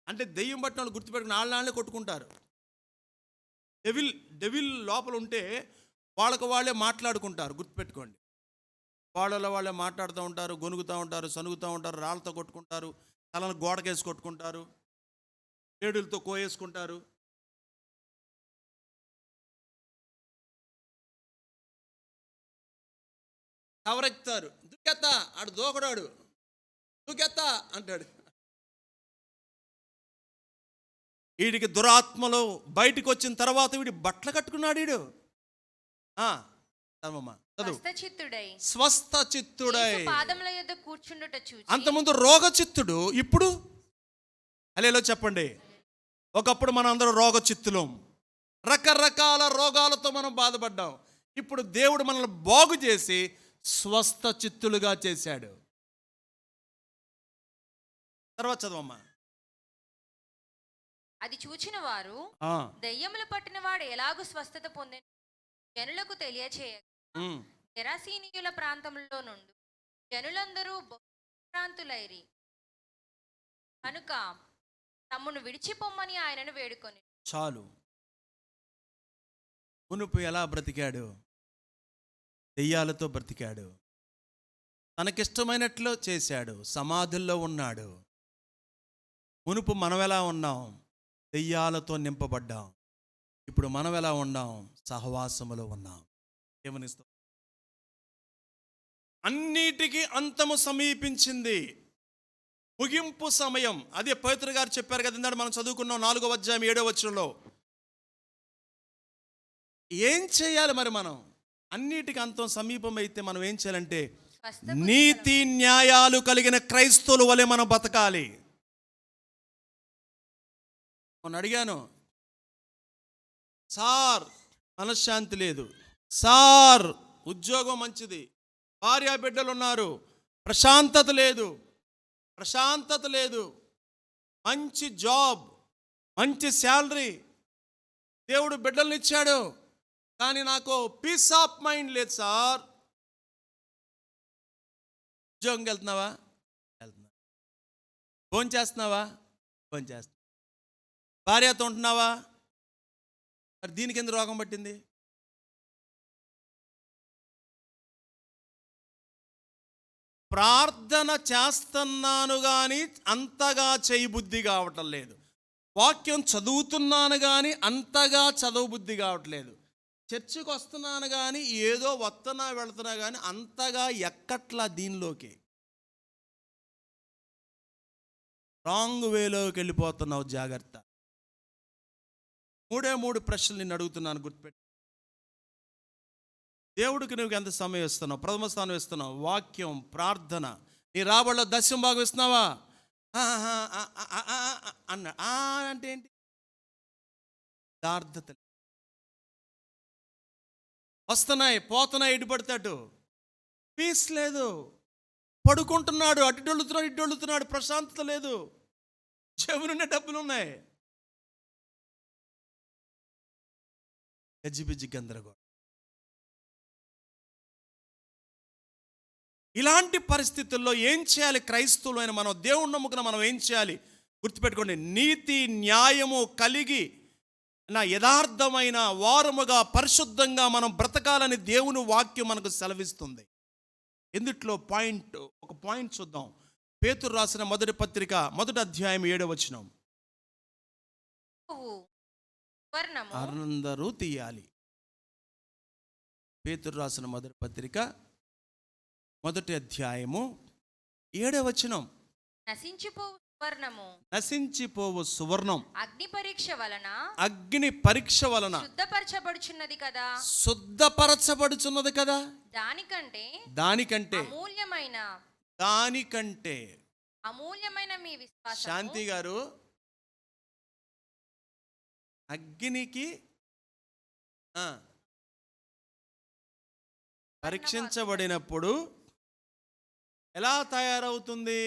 అంటే దెయ్యం పట్టిన వాళ్ళు గుర్తుపెట్టుకుని వాళ్ళే కొట్టుకుంటారు. డెవిల్ లోపల ఉంటే వాళ్ళకు వాళ్ళే మాట్లాడుకుంటారు. గుర్తుపెట్టుకోండి, వాళ్ళే మాట్లాడుతూ ఉంటారు, గొనుగుతూ ఉంటారు, సనుగుతూ ఉంటారు, రాళ్ళతో కొట్టుకుంటారు, తలను గోడకేసి కొట్టుకుంటారు, ఏడులతో కోయేసుకుంటారు. కవరెక్తారు. దూకెత్తా, ఆడు దూకడాడు, దూకెత్తా అంటాడు. వీడికి దురాత్మలో బయటికి వచ్చిన తర్వాత వీడి బట్టలు కట్టుకున్నాడు. వీడు స్వస్థ చిత్తుడై పాదముల యొద్ద కూర్చుండుట చూచి. అంతకుముందు రోగ చిత్తుడు, ఇప్పుడు హల్లెలూయా చెప్పండి. ఒకప్పుడు మనం అందరం రోగ చిత్తులం, రకరకాల రోగాలతో మనం బాధపడ్డాం. ఇప్పుడు దేవుడు మనల్ని బాగు చేసి స్వస్థ చిత్తులుగా చేశాడు. తర్వాత చదవమ్మా. అది చూచిన వారు దయ్యములు పట్టిన వాడు ఎలాగూ స్వస్థత పొందెను జనులకు తెలియచేయగా, గెరాసీనీయుల ప్రాంతంలో నుండి జనులందరూ భ్రాంతులైరి కనుక తమ్మును విడిచిపోమ్మని ఆయనను వేడుకొని. చాలు. మునుపు ఎలా బ్రతికాడు? దెయ్యాలతో బ్రతికాడు, తనకిష్టమైనట్లు చేశాడు, సమాధుల్లో ఉన్నాడు. మునుపు మనం ఎలా ఉన్నాం? దెయ్యాలతో నింపబడ్డాం. ఇప్పుడు మనం ఎలా ఉన్నాం? సహవాసములో ఉన్నాం. ఏమనిస్తాం? అన్నిటికీ అంతము సమీపించింది, ముగింపు సమయం. అదే పేతురు గారు చెప్పారు కదా, ఇందాక మనం చదువుకున్నాం 4వ అధ్యాయం 7వ వచనంలో. ఏం చేయాలి మరి మనం? అన్నిటికీ అంతం సమీపం అయితే మనం ఏం చేయాలంటే నీతి న్యాయాలు కలిగిన క్రైస్తవుల వలె మనం బతకాలి. మొన్న అడిగాను, సార్ మనశ్శాంతి లేదు, సార్ ఉద్యోగం మంచిది, భార్య బిడ్డలు ఉన్నారు, ప్రశాంతత లేదు, మంచి జాబ్, మంచి శాలరీ, దేవుడు బిడ్డలను ఇచ్చాడు, కానీ నాకు పీస్ ఆఫ్ మైండ్ లేదు సార్. ఉద్యోగంకి వెళ్తున్నావా? వెళ్తున్నా. ఫోన్ చేస్తున్నావా? ఫోన్ చేస్తున్నా. భార్యతో ఉంటున్నావా? మరి దీనికి ఎందుకు రోగం పట్టింది? ప్రార్థన చేస్తున్నాను కానీ అంతగా చేయబుద్ధి కావటం లేదు. వాక్యం చదువుతున్నాను కానీ అంతగా చదవబుద్ధి కావట్లేదు. చర్చికి వస్తున్నాను కానీ ఏదో వస్తున్నా వెళుతున్నా కానీ అంతగా ఎక్కట్లా దీనిలోకి. రాంగ్ వేలోకి వెళ్ళిపోతున్నావు, జాగ్రత్త. 3 ప్రశ్నలు నేను అడుగుతున్నాను, గుర్తుపెట్టు. దేవుడికి నువ్వు ఎంత సమయం ఇస్తున్నావు? ప్రథమ స్థానం ఇస్తున్నావు, వాక్యం, ప్రార్థన. నీ రాబడిలో దశమ భాగం ఇస్తున్నావా? అన్న అంటే ఏంటి? యథార్థత. వస్తున్నాయి పోతున్నాయి, ఇటు పడతాడు, పీస్ లేదు. పడుకుంటున్నాడు, ఇడ్డొల్లుతున్నాడు, ప్రశాంతత లేదు. చెవులున్న డబ్బులు ఉన్నాయి, గజిబిజి గందరగోళం. ఇలాంటి పరిస్థితుల్లో ఏం చేయాలి? క్రైస్తవులైన మనం, దేవుని నమ్ముకున్న మనం ఏం చేయాలి? గుర్తుపెట్టుకోండి, నీతి న్యాయము కలిగి నా యథార్థమైన వారముగా పరిశుద్ధంగా మనం బ్రతకాలని దేవుని వాక్యం మనకు సెలవిస్తుంది. ఎందుట్లో ఒక పాయింట్ చూద్దాం. పేతురు రాసిన మొదటి పత్రిక 1వ అధ్యాయం 7వ వచనం. అందరూ తీయాలి. పేతురు రాసిన మొదటి పత్రిక 1వ అధ్యాయము 7వ వచనం. నశించిపోవు సువర్ణం అగ్ని పరీక్ష వలన శుద్ధపరచబడుచున్నది కదా. దానికంటే అమూల్యమైన మీ విశ్వాసం. శాంతి గారు, అగ్నికి పరీక్షించబడినప్పుడు ఎలా తయారవుతుంది?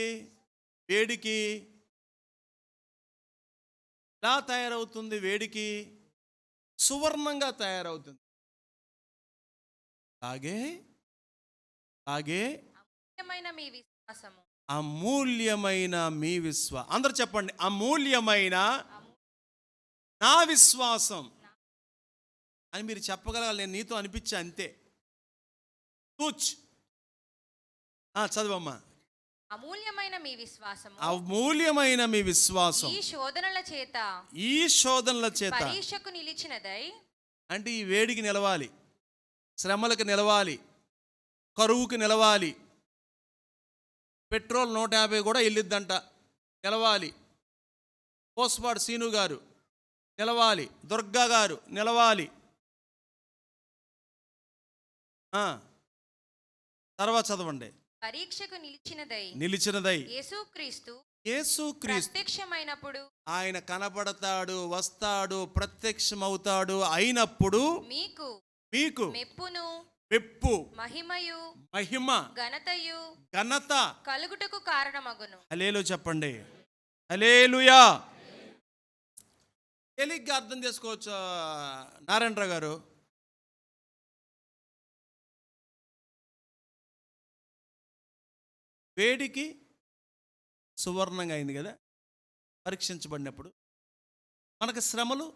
వేడికి ఎలా తయారవుతుంది? వేడికి సువర్ణంగా తయారవుతుంది. అలాగే అమూల్యమైన మీ విశ్వాసం. అందరూ చెప్పండి, అమూల్యమైన నా విశ్వాసం అని మీరు చెప్పగలగాలి. నేను నీతో అనిపించా అంతే. చదువమ్మా. అమూల్యమైన మీ విశ్వాసం ఈ శోధనల చేత పరీక్షకు నిలిచినదై. అంటే ఈ వేడికి నిలవాలి, శ్రమలకు నిలవాలి, కరువుకు నిలవాలి. పెట్రోల్ 150 కూడా వెళ్ళిద్దంట, నిలవాలి. పోస్పాడు సీను గారు నిలవాలి, దుర్గా గారు నిలవాలి. తర్వాత చదవండి. పరీక్షకు నిలిచినదై యేసుక్రీస్తు ప్రత్యక్షమైనప్పుడు, ఆయన కనబడతాడు, వస్తాడు, ప్రత్యక్షమవుతాడు. అయినప్పుడు మీకు మెప్పు మహిమ ఘనత కలుగుటకు కారణమగును. హల్లెలూయా చెప్పండి. హల్లెలూయా. తేలిగ్గా అర్థం చేసుకోవచ్చు నారాయణరావు గారు. వేడికి సువర్ణంగా అయింది కదా పరీక్షించబడినప్పుడు. మనకు శ్రమలు,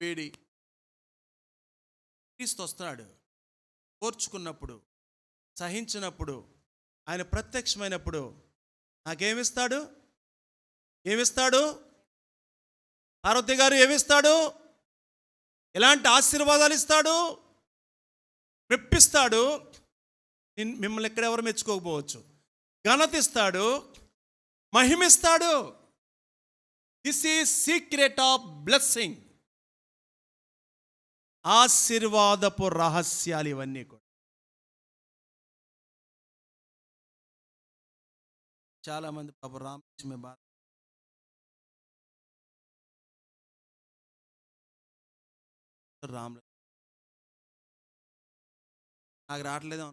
వేడి. క్రీస్తు వస్తాడు, కోర్చుకున్నప్పుడు, సహించినప్పుడు, ఆయన ప్రత్యక్షమైనప్పుడు నాకేమిస్తాడు? పార్వతి గారు ఏమిస్తాడు? ఎలాంటి ఆశీర్వాదాలు ఇస్తాడు? మెప్పిస్తాడు. మిమ్మల్ని ఎక్కడెవరు మెచ్చుకోకపోవచ్చు. ఘనత ఇస్తాడు, మహిమిస్తాడు. This is secret of blessing. ఆశీర్వాదపు రహస్యాలు ఇవన్నీ కూడా. చాలామంది పాప రామలక్ష్మి బాధ రామలక్ష్మి నాకు రావట్లేదు.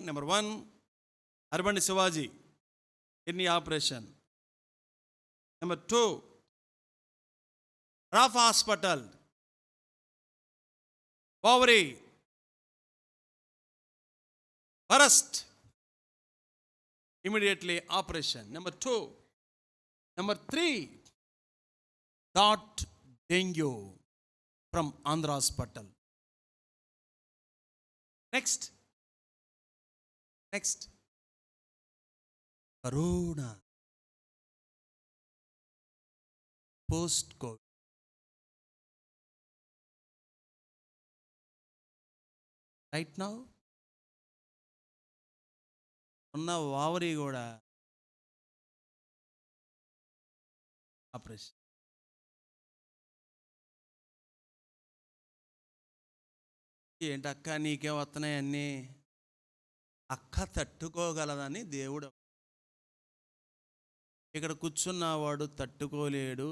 Number one Arabandi Shivaji kidney operation. Number 2 రాఫ్ hospital ovary burst immediately operation. Number 2. Number 3, got dengue from Andhra Hospital. Next, Corona, post-COVID. Right now, ఉన్న వావరి కూడా ఆపరేషన్. ఏంటి అక్క నీకే వస్తున్నాయి అన్నీ? అక్క తట్టుకోగలదని దేవుడు. ఇక్కడ కూర్చున్నవాడు తట్టుకోలేడు,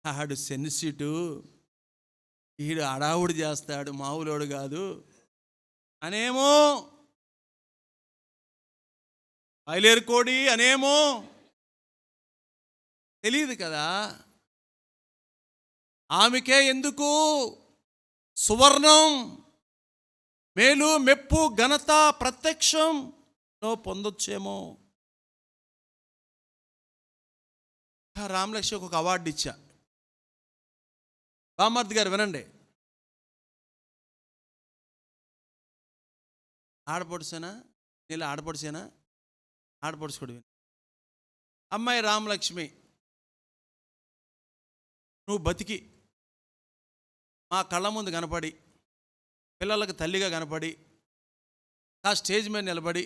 ఆడు సెన్సిటివ్, ఈడు అడావుడు చేస్తాడు, మామూలోడు కాదు అనేమో, బయలేరుకోడి అనేమో తెలియదు కదా. ఆమెకే ఎందుకు సువర్ణం, మేలు, మెప్పు, ఘనత, ప్రత్యక్షంలో పొందొచ్చేమో. రామలక్ష్మికి ఒక అవార్డు ఇచ్చా. బామర్ది గారు వినండి. ఆడపడుసేనా? నీళ్ళు ఆడపడుసేనా? ఆడపడుచుకోడు. అమ్మాయి రామలక్ష్మి, నువ్వు బతికి మా కళ్ళ ముందు కనపడి, పిల్లలకు తల్లిగా కనపడి, కాస్త స్టేజ్ మీద నిలబడి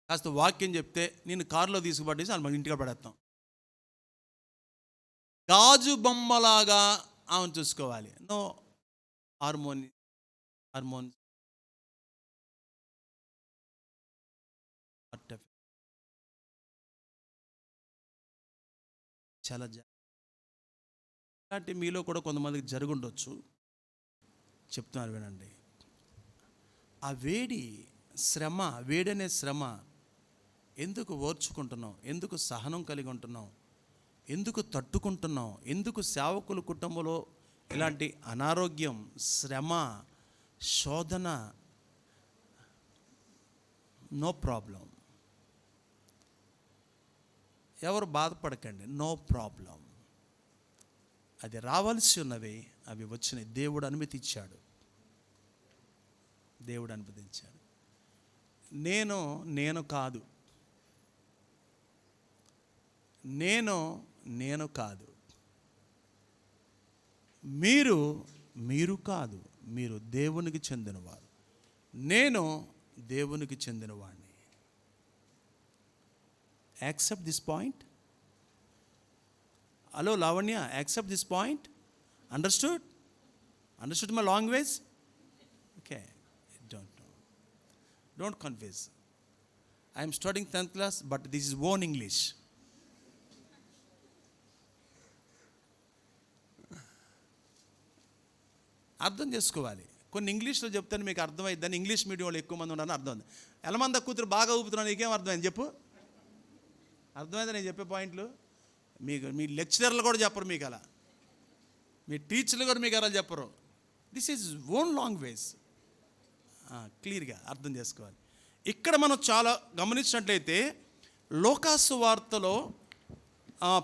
కాస్త వాక్యం చెప్తే నేను కారులో తీసుకుపడేసి మన ఇంటికి పడేస్తాం. గాజు బొమ్మలాగా ఆమెను చూసుకోవాలి. నో హార్మోన్ చాలా ఇలాంటి మీలో కూడా కొంతమందికి జరుగుండొచ్చు. చెప్తున్నారు వినండి. ఆ శ్రమ, వేడనే శ్రమ ఎందుకు ఓర్చుకుంటున్నావు? ఎందుకు సహనం కలిగి ఉంటున్నావు? ఎందుకు తట్టుకుంటున్నావు? ఎందుకు సేవకుల కుటుంబంలో ఇలాంటి అనారోగ్యం, శ్రమ, శోధన? నో ప్రాబ్లం, ఎవరు బాధపడకండి, నో ప్రాబ్లం. అది రావాల్సి ఉన్నవి, అవి వచ్చినాయి. దేవుడు అనుమతించాడు. నేను కాదు, నేను కాదు, మీరు కాదు, మీరు దేవునికి చెందినవారు. నేను దేవునికి చెందినవాడిని. Accept this point. Hello Lavanya, accept this point. Understood my language? Okay, don't confuse. I'm studying 10th class, but this is own English. అర్థం చేసుకోవాలి. కొన్ని ఇంగ్లీష్లో చెప్తాను మీకు అర్థమైద్దని. ఇంగ్లీష్ మీడియం వాళ్ళు ఎక్కువ మంది ఉన్నారని అర్థమైంది. ఎలమంద కూతురు బాగా ఊపుతున్నాను, నీకేం అర్థమైంది చెప్పు? అర్థమైందా నేను చెప్పే పాయింట్లు? మీకు మీ లెక్చరర్లు కూడా చెప్పరు మీకు అలా, మీ టీచర్లు కూడా మీకు అలా చెప్పరు. This is own language. క్లియర్గా అర్థం చేసుకోవాలి. ఇక్కడ మనం చాలా గమనించినట్లయితే లోకాసు వార్తలో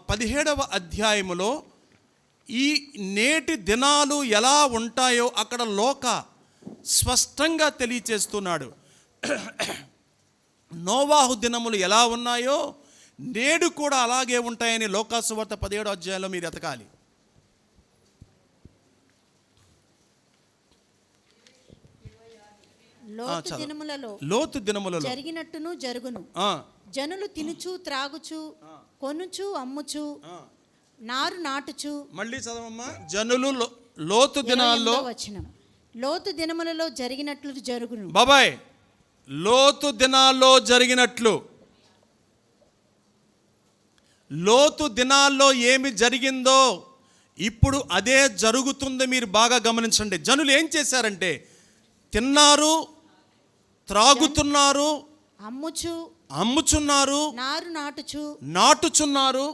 17వ అధ్యాయములో ఈ నేటి దినాలు ఎలా ఉంటాయో అక్కడ స్పష్టంగా తెలియచేస్తున్నాడు. నోవాహు దినములు ఎలా ఉన్నాయో నేడు కూడా అలాగే ఉంటాయని లోకాసు వార్త 17వ అధ్యాయంలో మీరు ఎతకాలి. లోతు దినములలో జరిగినట్టును జరుగును. జనులు తినుచు త్రాగుచు కొనుచు అమ్ముచు నారు నాటుచు. మళ్ళీ చదవమ్మా. జనులు లోతు దినాల్లో 28వ వచనం. లోతు దినములలో జరిగినట్లు జరుగును. బాబాయ్, లోతు దినాల్లో జరిగినట్లు, లోతు దినాల్లో ఏమి జరిగిందో ఇప్పుడు అదే జరుగుతుంది. మీరు బాగా గమనించండి. జనులు ఏం చేశారంటే తిన్నారు, త్రాగుతున్నారు, అమ్ముచున్నారు, నారు నాటుచున్నారు,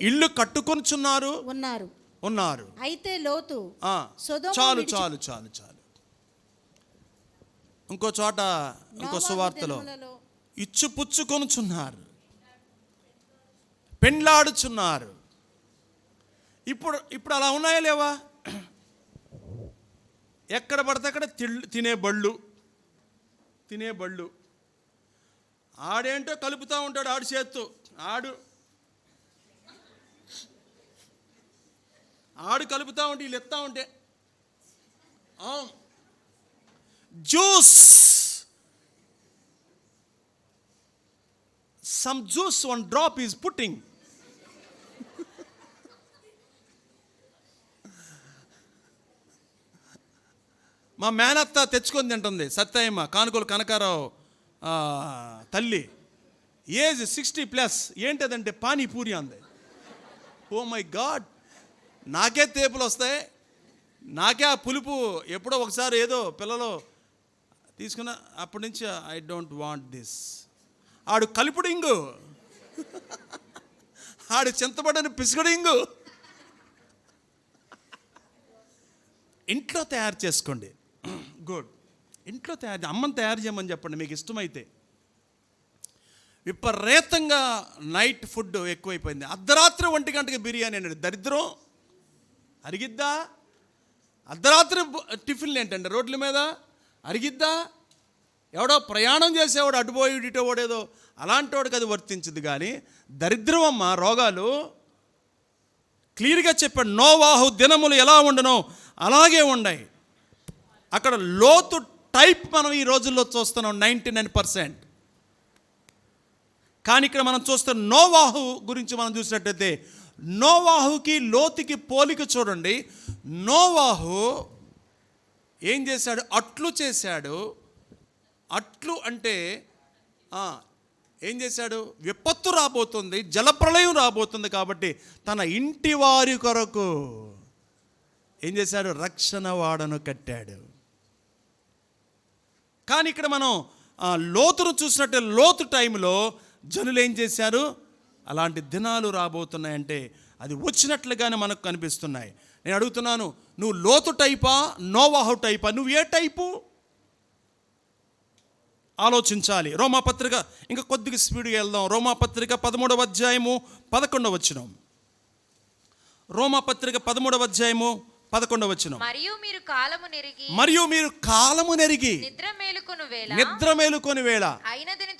ఇళ్ళు కట్టుకొనుచున్నారు ఉన్నారు. అయితే లోతు సొదొమ చాలు విడిచి- చాలు చాలు చాలు. ఇంకో చోట ఇంకో నోవాహు సువార్తలో దినములలో ఇచ్చుపుచ్చుకొనుచున్నారు, పెండ్లాడుచున్నారు. ఇప్పుడు అలా ఉన్నాయా లేవా? ఎక్కడ పడితే అక్కడ తినే బళ్ళు. ఆడేంటో కలుపుతూ ఉంటాడు, ఆడు చేత్తు ఆడు కలుపుతూ ఉంటే వీళ్ళు ఎత్తా ఉంటే juice, some juice, one drop is putting. మా మేనత్త తెచ్చుకొని తింటుంది, సత్యమ్మ కానుకోలు కనకారావు తల్లి. ఏజ్ 60+. ఏంటదంటే పానీపూరి అంది. ఓ మై గాడ్, నాకే తేపులు వస్తాయి, నాకే ఆ పులుపు. ఎప్పుడో ఒకసారి ఏదో పిల్లలు తీసుకున్న అప్పటి నుంచి ఐ డోంట్ వాంట్ దిస్. ఆడు కలుపుడు ఇంగు, ఆడు చింతపడని పిసుకుడు ఇంగు. ఇంట్లో తయారు చేసుకోండి. గుడ్. ఇంట్లో అమ్మని తయారు చేయమని చెప్పండి మీకు ఇష్టమైతే. విపరీతంగా నైట్ ఫుడ్ ఎక్కువైపోయింది. అర్ధరాత్రి 1 గంటకి బిర్యానీ అండి. దరిద్రం అరిగిద్దా? అర్ధరాత్రి టిఫిన్లు ఏంటండి రోడ్ల మీద, అరిగిద్దా? ఎవడో ప్రయాణం చేసేవాడు అటుపోయి ఇటో వాడేదో అలాంటి వాడికి అది వర్తించదు. కానీ దరిద్రం అమ్మ, రోగాలు. క్లియర్గా చెప్పాడు, నోవాహు దినములు ఎలా ఉండనో అలాగే ఉన్నాయి. అక్కడ లోతు టైప్ మనం ఈ రోజుల్లో చూస్తున్నాం 99%. కానీ ఇక్కడ మనం చూస్తే నోవాహు గురించి మనం చూసినట్టయితే నోవాహుకి లోతుకి పోలిక చూడండి. నోవాహు ఏం చేశాడు? అట్లు చేశాడు. అట్లు అంటే ఏం చేశాడు? విపత్తు రాబోతుంది, జలప్రళయం రాబోతుంది కాబట్టి తన ఇంటి వారి కొరకు ఏం చేశాడు? రక్షణ వాడను కట్టాడు. కానీ ఇక్కడ మనం లోతును చూసినట్టే లోతు టైంలో జనులు ఏం చేశారు? అలాంటి దినాలు రాబోతున్నాయంటే అది వచ్చినట్లుగానే మనకు కనిపిస్తున్నాయి. నేను అడుగుతున్నాను, నువ్వు లోతు టైపా, నోవాహు టైపా? నువ్వు ఏ టైపు ఆలోచించాలి. రోమాపత్రిక ఇంకా కొద్దిగా స్పీడ్గా వెళ్దాం. రోమాపత్రిక 13వ అధ్యాయము 11వ వచనం. రోమాపత్రిక 13వ అధ్యాయము 11వ వచనం. మరియు మీరు కాలము నెరిగి నిద్ర మేలుకొని వేళ అయినదని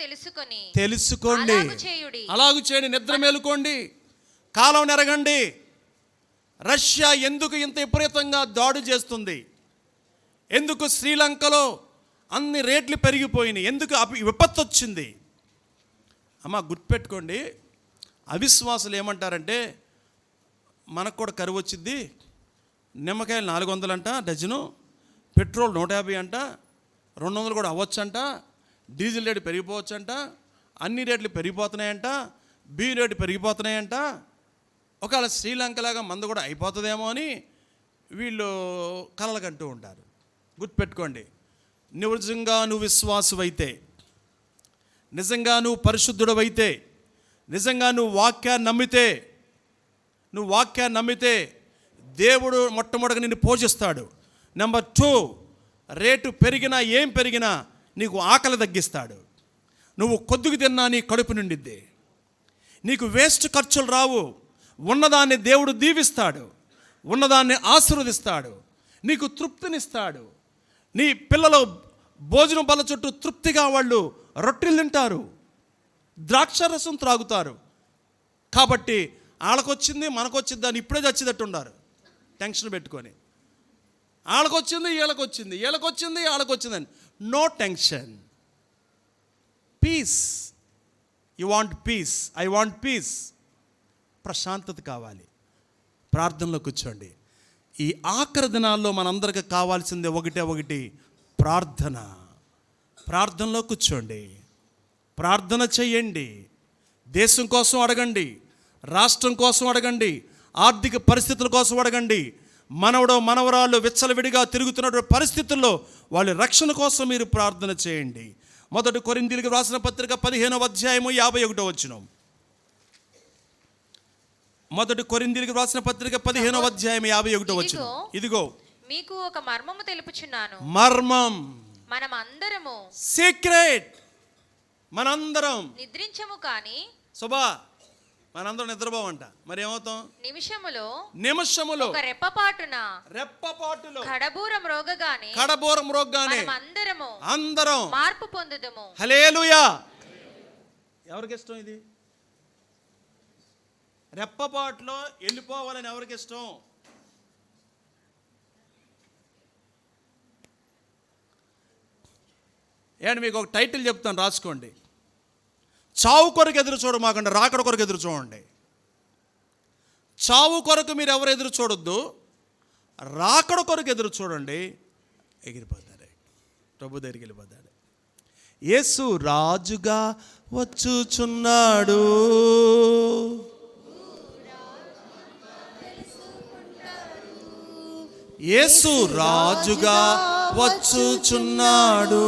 తెలుసుకోండి. అలాగు చేయండి, నిద్ర మేలుకోండి, కాలం నెరగండి. రష్యా ఎందుకు ఇంత విపరీతంగా దాడి చేస్తుంది? ఎందుకు శ్రీలంకలో అన్ని రేట్లు పెరిగిపోయినాయి? ఎందుకు విపత్తు వచ్చింది? అమ్మ గుర్తుపెట్టుకోండి, అవిశ్వాసులు ఏమంటారంటే మనకు కూడా కరువు వచ్చింది, నిమ్మకాయలు 400 అంట డజను, పెట్రోల్ 150 అంట, 200 కూడా అవ్వచ్చంట, డీజిల్ రేటు పెరిగిపోవచ్చంట, అన్ని రేట్లు పెరిగిపోతున్నాయంట, బియ్యం రేటు పెరిగిపోతున్నాయంట. ఒకవేళ శ్రీలంకలాగా మందు కూడా అయిపోతుందేమో అని వీళ్ళు కలలుకంటూ ఉంటారు. గుర్తుపెట్టుకోండి, నిజంగా నువ్వు విశ్వాసువైతే, నిజంగా నువ్వు పరిశుద్ధుడవైతే, నిజంగా నువ్వు వాక్యాన్ని నమ్మితే దేవుడు మొట్టమొదటిగా నిన్ను పోషిస్తాడు. నెంబర్ 2, రేటు పెరిగినా ఏం పెరిగినా నీకు ఆకలి తగ్గిస్తాడు. నువ్వు కొద్దిగా తిన్నా నీ కడుపు నిండిద్ది. నీకు వేస్ట్ ఖర్చులు రావు. ఉన్నదాన్ని దేవుడు దీవిస్తాడు, ఉన్నదాన్ని ఆశీర్వదిస్తాడు, నీకు తృప్తినిస్తాడు. నీ పిల్లలు భోజనం బల్ల చుట్టూ తృప్తిగా వాళ్ళు రొట్టెలు తింటారు, ద్రాక్షరసం త్రాగుతారు. కాబట్టి వాళ్ళకొచ్చింది మనకొచ్చింది అని ఇప్పుడే చచ్చినట్టు ఉన్నారు టెన్షన్ పెట్టుకొని. వాళ్ళకొచ్చింది వీళ్ళకొచ్చిందని. No tension. Peace. You want peace, I want peace. ప్రశాంతత కావాలి. ప్రార్థనలో కూర్చోండి. ఈ ఆఖరి దినాల్లో మనందరికి కావాల్సిందే ఒకటి ప్రార్థన. ప్రార్థనలో కూర్చోండి, ప్రార్థన చెయ్యండి. దేశం కోసం అడగండి, రాష్ట్రం కోసం అడగండి, ఆర్థిక పరిస్థితుల కోసం అడగండి. మనవరాళ్ళు విచ్చలవిడిగా తిరుగుతున్నటువంటి పరిస్థితుల్లో వాళ్ళ రక్షణ కోసం మీరు ప్రార్థన చేయండి. 1 కొరింథీయులకు రాసిన పత్రిక 15వ అధ్యాయము 51వ వచనం. 1 కొరింథీయులకు రాసిన పత్రిక 15వ అధ్యాయం 51వ వచనం. ఇదిగో మీకు ఒక మర్మము తెలుపుచున్నాను. మర్మం, మనం అందరము సీక్రెట్. మనందరం నిద్రించము కాని శుభా, మనందరం నిద్రపోవంట. మరి ఏమవుతాం? నిమిషములో ఒక రెప్పపాటులో కడబూర మ్రోగగానే అందరం మార్పు పొందుదము. హల్లెలూయా. ఎవరికి ఇష్టం ఇది? రెప్పపాటులో వెళ్ళిపోవాలని ఎవరికి ఇష్టం? ఏంటి, మీకు ఒక టైటిల్ చెప్తాను, రాసుకోండి. చావు కొరకు ఎదురు చూడమాకండి, రాకడ కొరకు ఎదురు చూడండి. చావు కొరకు మీరు ఎవరు ఎదురు చూడొద్దు, రాకడ కొరకు ఎదురు చూడండి. ఎగిరిపోతారు, ప్రభు దగ్గరికి వెళ్ళిపోతాడు. యేసు రాజుగా వచ్చుచున్నాడు, యేసు రాజుగా వచ్చుచున్నాడు.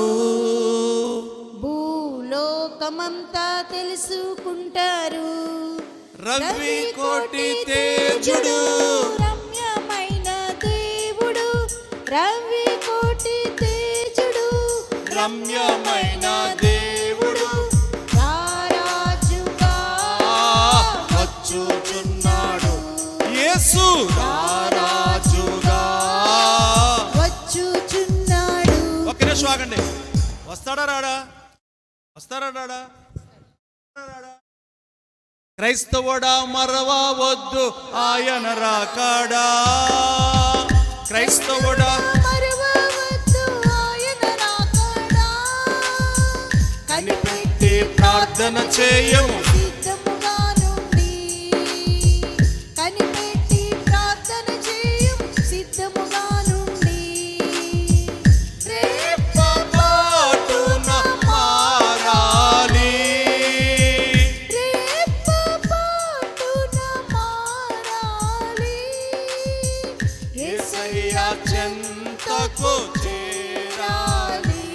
భూలోకమంతా తెలుసుకుంటారు, రవి కోటి తేజుడు, రమ్యమైన దేవుడు, రవి కోటి తేజుడు, రమ్యమైన దేవుడు రారాజుగా వచ్చుచున్నాడు. యేసు రారాజుగా వచ్చుచున్నాడు. ఒక్క నిమిషం ఆగండి. వస్తాడా రాడా? వస్తారా రాడా? క్రైస్తవుడా మరవవద్దు ఆయన రాకాడా. క్రైస్తవుడా మరువవద్దు ఆయన రాకడా. కనిపెట్టి ప్రార్థన చేయము, సిద్ధముగా నుండి, కనిపెట్టి ప్రార్థన చేయము, సిద్ధముగా నుండి. రెప్పపాటున మారాలి, రెప్పపాటున మారాలి. యేసయ్య చెంతకు చేరాలి.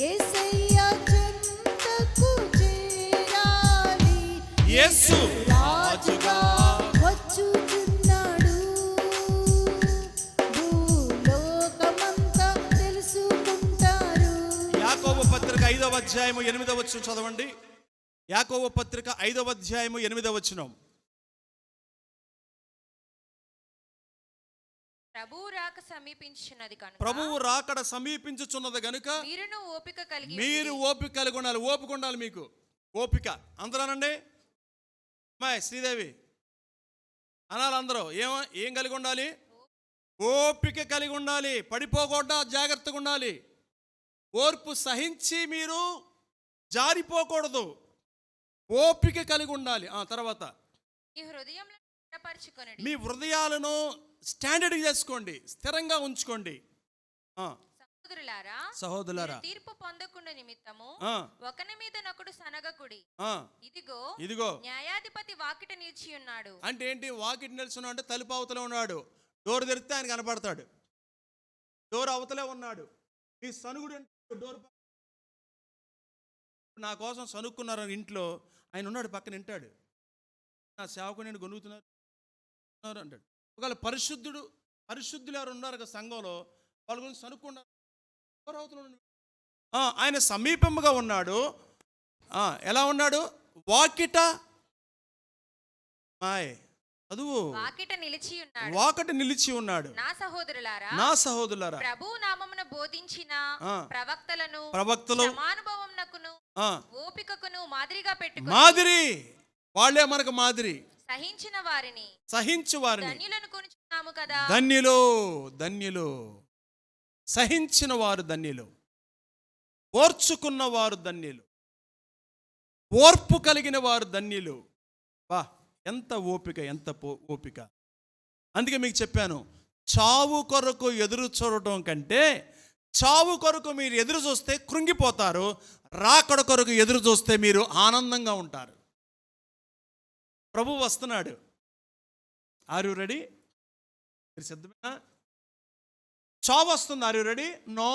యేసయ్య చెంతకు చేరాలి. యేసు రాజుగా వచ్చుచున్నాడు, భూలోకమంతా తెలుసుకుంటారు. యాకోబు పత్రిక 5వ అధ్యాయము 8వ వచనం చదవండి. యాకోబు పత్రిక 5వ అధ్యాయము 8వ వచనం. ప్రభువు రాక సమీపించుచున్నది కనుక ప్రభువు రాకడ సమీపించుచున్నది గనుక మీరును ఓపిక కలిగి మీరు ఓపిక కలిగి ఉండాలి. ఓపిక ఉండాలి మీకు, ఓపిక. అందరానండి, అమ్మాయి శ్రీదేవి అనాలి అందరూ. ఏం కలిగి ఉండాలి? ఓపిక కలిగి ఉండాలి. పడిపోకుండా జాగ్రత్తగా ఉండాలి. ఓర్పు సహించి మీరు జారిపోకూడదు. ఓపిక కలిగి ఉండాలి. తర్వాత మీ హృదయంలో స్థిరపరచుకొనుడి. మీ హృదయాలను స్టాండర్డ్ చేసుకోండి, స్థిరంగా ఉంచుకోండి. సహోదరులారా, మీరు తీర్పు పొందకుండా నిమిత్తము ఆ, ఒకని మీద నొకడు సనగకుడి. ఆ, ఇదిగో న్యాయాధిపతి వాకిట నిలిచి ఉన్నాడు. అంటే ఏంటి? వాకిట్ నిల్చున్నాడు అంటే తలుపు అవతలే ఉన్నాడు. డోర్ తెరిస్తే ఆయన కనపడతాడు. డోర్ అవతలే ఉన్నాడు. ఈ సనుగుడు డోర్ నా కోసం సనుక్కున్నారు ఇంట్లో, ఆయన ఉన్నాడు పక్కన వింటాడు. నా సేవకు నేను గొనుగుతున్నారు అంటాడు. ఒకవేళ పరిశుద్ధులు ఎవరు ఉన్నారు కదా సంఘంలో, వాళ్ళ గురించి సనుక్కున్నారు. ఆయన సమీపముగా ఉన్నాడు. ఎలా ఉన్నాడు? వాకిట చదువు, వాకిట నిలిచి ఉన్నాడు. వాకట నిలిచి ఉన్నాడు. నా సహోదరులారా, ప్రభువు నామమున బోధించిన ప్రవక్తలు క్షమానుభవమునకును ఓపికకును మాదిరిగా పెట్టుకొని మాదిరి వాళ్ళే మనకు మాదిరి. సహించు వారిని ధన్యులను కొనుచున్నాము కదా. ధన్యులు సహించిన వారు ధన్యులు, ఓర్చుకున్న వారు ధన్యులు, ఓర్పు కలిగిన వారు ధన్యులు. ఎంత ఓపిక, ఎంత ఓపిక. అందుకే మీకు చెప్పాను, చావు కొరకు ఎదురు చూడటం కంటే చావు కొరకు మీరు ఎదురు చూస్తే కృంగిపోతారు, రాకడ కొరకు ఎదురు చూస్తే మీరు ఆనందంగా ఉంటారు. ప్రభు వస్తున్నాడు. Are you ready? మీరు సిద్ధమేనా? చావు వస్తుంది. Are you ready? నో.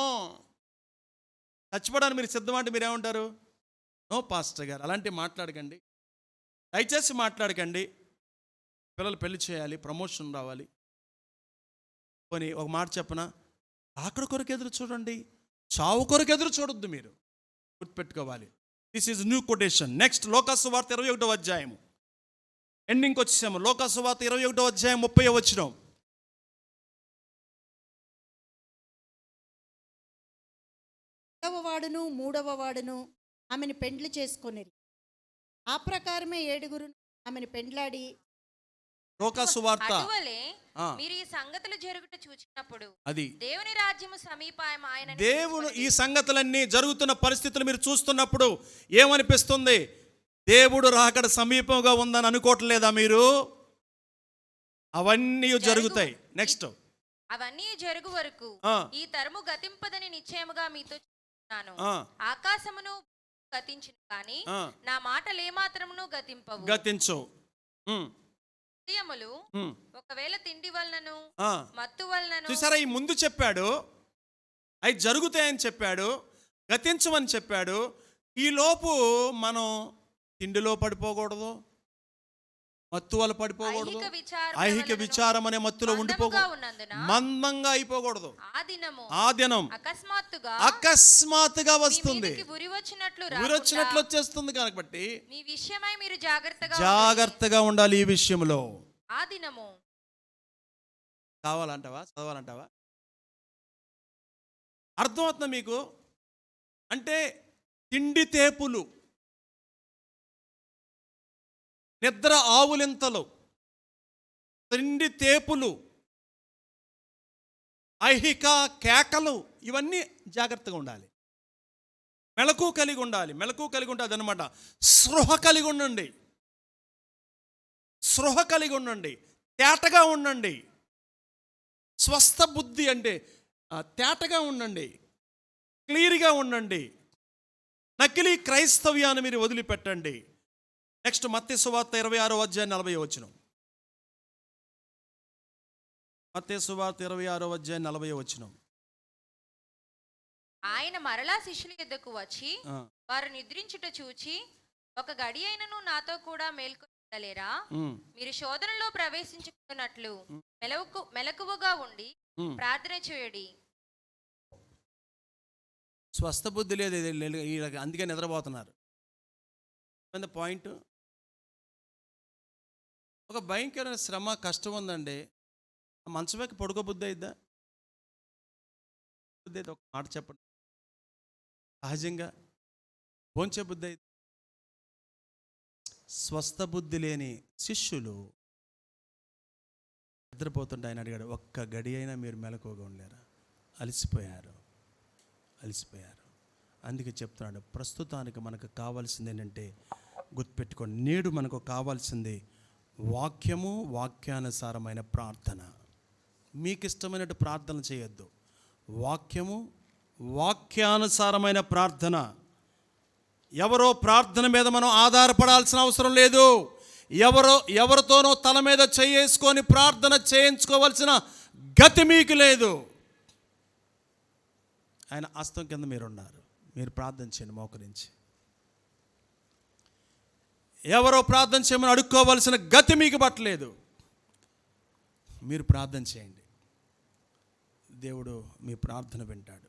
చచ్చిపోవడానికి మీరు సిద్ధం అంటే మీరేమంటారు? నో పాస్టర్ గారు, అలాంటివి మాట్లాడకండి, దయచేసి మాట్లాడకండి. పిల్లలు పెళ్లి చేయాలి, ప్రమోషన్ రావాలి. పోనీ ఒక మాట చెప్పనా, అక్కడ కొరకు ఎదురు చూడండి, చావు కొరకు ఎదురు చూడొద్దు. మీరు గుర్తుపెట్టుకోవాలి. This is new quotation. Next లోకాసు వార్త 21వ అధ్యాయము ఎండింగ్కి వచ్చేసాము. లోకాసు వార్త 21వ అధ్యాయం 30వ వచనం. వాడును మూడవ వాడును ఆమెను పెండ్లి చేసుకొనిరి. ఆ ప్రకారమే 7 ఆమెను పెండ్లాడి. లోకాసు వార్త అటువలే మీరు ఈ సంగతులు జరుగుట చూచినప్పుడు అది దేవుని రాజ్యము సమీపమాయనని దేవుడు ఈ సంగతులన్నీ జరుగుతున్న పరిస్థితులు మీరు చూస్తున్నప్పుడు ఏమనిపిస్తుంది? దేవుడు రాకడ సమీపంగా ఉందని అనుకోవట్లేదా మీరు? అవన్నీ జరుగుతాయి. నెక్స్ట్ అవన్నీ జరుగు వరకు ఈ తరము గతింపదని నిశ్చయముగా మీతో చెప్తున్నాను. ఆకాశమును గతించిన కానీ నా మాటలు ఏమాత్రమును గతించవు. హృదయములు ఒకవేళ తిండి వలనను మత్తు వలనను. చూసారా, ఈ ముందు చెప్పాడు అవి జరుగుతాయని చెప్పాడు, గతించమని చెప్పాడు. ఈ లోపు మనం తిండిలో పడిపోకూడదు, మత్తు వల్ల పడిపోకూడదు, ఐహిక విచారం అనే మత్తులో ఉండిపోకూడదు, మందంగా అయిపోకూడదు. ఆ దినం అకస్మాత్తుగా వస్తుంది, ఉరి వచ్చినట్లు వచ్చేస్తుంది. కాబట్టి మీ విషయమై మీరు జాగ్రత్తగా ఉండాలి. ఈ విషయంలో ఆ దినము కావాలంటావా, చదవాలంటావా? అర్థమవుతుందా మీకు? అంటే తిండి తేపులు, నిద్ర ఆవులింతలు, తిండి తేపులు, ఐహిక కేకలు, ఇవన్నీ జాగ్రత్తగా ఉండాలి. మెలకు కలిగి ఉండాలి. మెలకు కలిగి ఉంటుంది అనమాట. స్పృహ కలిగి ఉండండి, స్పృహ కలిగి ఉండండి, తేటగా ఉండండి. స్వస్థ బుద్ధి అంటే తేటగా ఉండండి, క్లియర్గా ఉండండి. నకిలీ క్రైస్తవ్యాన్ని మీరు వదిలిపెట్టండి. నెక్స్ట్ మత్తయి సువార్త 26వ అధ్యాయం 40వ వచనం. మత్తయి సువార్త 26వ అధ్యాయం 40వ వచనం. ఆయన మరలా శిష్యుల యొద్దకు వచ్చి వారు నిద్రించుట చూచి, ఒక గడి అయినను నాతో కూడా మేల్కొనలేరా? మీరు శోధనలో ప్రవేశించుకున్నట్లు మెలకువగా ఉండి ప్రార్థన చేయుడి. స్వస్థ బుద్ధి లేదు, అందుకే నిద్రపోతున్నారు. పాయింట్, ఒక భయంకరమైన శ్రమ, కష్టం ఉందండి. మంచమేకి పడుకో బుద్ధి అయిద్దా? బుద్ధి అయితే ఒక మాట చెప్పండి, సహజంగా భోంచే బుద్ధి అయితే. స్వస్థ బుద్ధి లేని శిష్యులు నిద్రపోతుంటే ఆయన అడిగాడు, ఒక్క గడి అయినా మీరు మెలకువగా ఉండలేరా? అలసిపోయారు. అందుకే చెప్తున్నాడు, ప్రస్తుతానికి మనకు కావాల్సింది ఏంటంటే, గుర్తుపెట్టుకోండి, నేడు మనకు కావాల్సింది వాక్యము, వాక్యానుసారమైన ప్రార్థన. మీకు ఇష్టమైనట్టు ప్రార్థన చేయొద్దు. వాక్యము, వాక్యానుసారమైన ప్రార్థన. ఎవరో ప్రార్థన మీద మనం ఆధారపడాల్సిన అవసరం లేదు. ఎవరితోనో తల మీద చేసుకొని ప్రార్థన చేయించుకోవాల్సిన గతి మీకు లేదు. ఆయన హస్తం కింద మీరున్నారు. మీరు ప్రార్థన చేయండి మోకరించి. ఎవరో ప్రార్థన చేయమని అడుక్కోవాల్సిన గతి మీకు పట్టలేదు. మీరు ప్రార్థన చేయండి, దేవుడు మీ ప్రార్థన వింటాడు.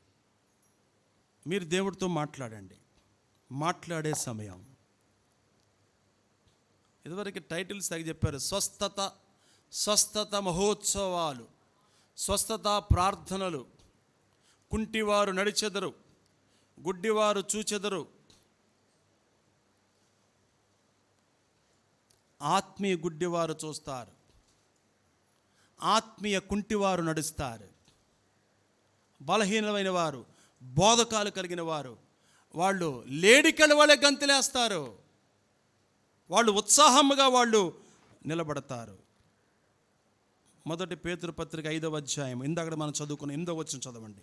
మీరు దేవుడితో మాట్లాడండి. మాట్లాడే సమయం. ఇదివరకు టైటిల్స్ తగి చెప్పారు, స్వస్థత మహోత్సవాలు, స్వస్థత ప్రార్థనలు. కుంటివారు నడిచెదరు, గుడ్డివారు చూచెదరు. ఆత్మీయ గుడ్డివారు చూస్తారు, ఆత్మీయ కుంటివారు నడుస్తారు. బలహీనమైన వారు, బోధకాలు కలిగిన వారు, వాళ్ళు లేడికల వలె గంతులేస్తారు. వాళ్ళు ఉత్సాహముగా వాళ్ళు నిలబడతారు. మొదటి పేతురు పత్రిక 5వ అధ్యాయం ఇందాక మనం చదువుకున్న 8వ వచనం చదవండి.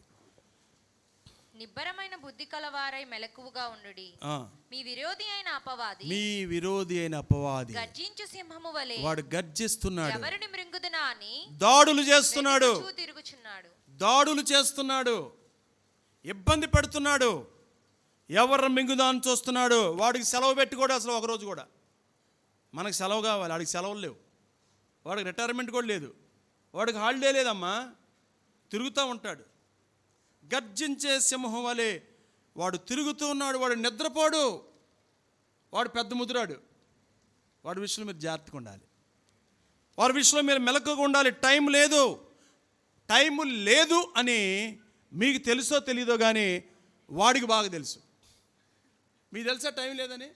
నిబ్బరమైన బుద్ధి కలవారై మెలకువగా ఉండుడి. ఆ, మీ విరోధి అయిన అపవాది మీ విరోధి అయిన అపవాది గర్జించు సింహము వలె వాడు గర్జిస్తున్నాడు, ఎవరిని మృంగుదునా అని దాడులు చేస్తున్నాడు, వెతుకుచూ తిరుగుచున్నాడు. దాడులు చేస్తున్నాడు, ఇబ్బంది పెడుతున్నాడు, ఎవరు మింగుదాన్ని చూస్తున్నాడు. వాడికి సెలవు పెట్టుకోడు అసలు ఒకరోజు కూడా. మనకు సెలవు కావాలి, వాడికి సెలవులు లేవు, వాడికి రిటైర్మెంట్ కూడా లేదు, వాడికి హాలిడే లేదమ్మా, తిరుగుతూ ఉంటాడు. గర్జించే సింహం వలె వాడు తిరుగుతూ ఉన్నాడు. వాడు నిద్రపోడు, వాడు పెద్ద ముదురాడు. వాడి విషయంలో మీరు జాగ్రత్తగా ఉండాలి, వాడి విషయంలో మీరు మెలకుగా ఉండాలి. టైం లేదు అని మీకు తెలుసో తెలీదో కానీ వాడికి బాగా తెలుసు. మీకు తెలుసా టైం లేదని?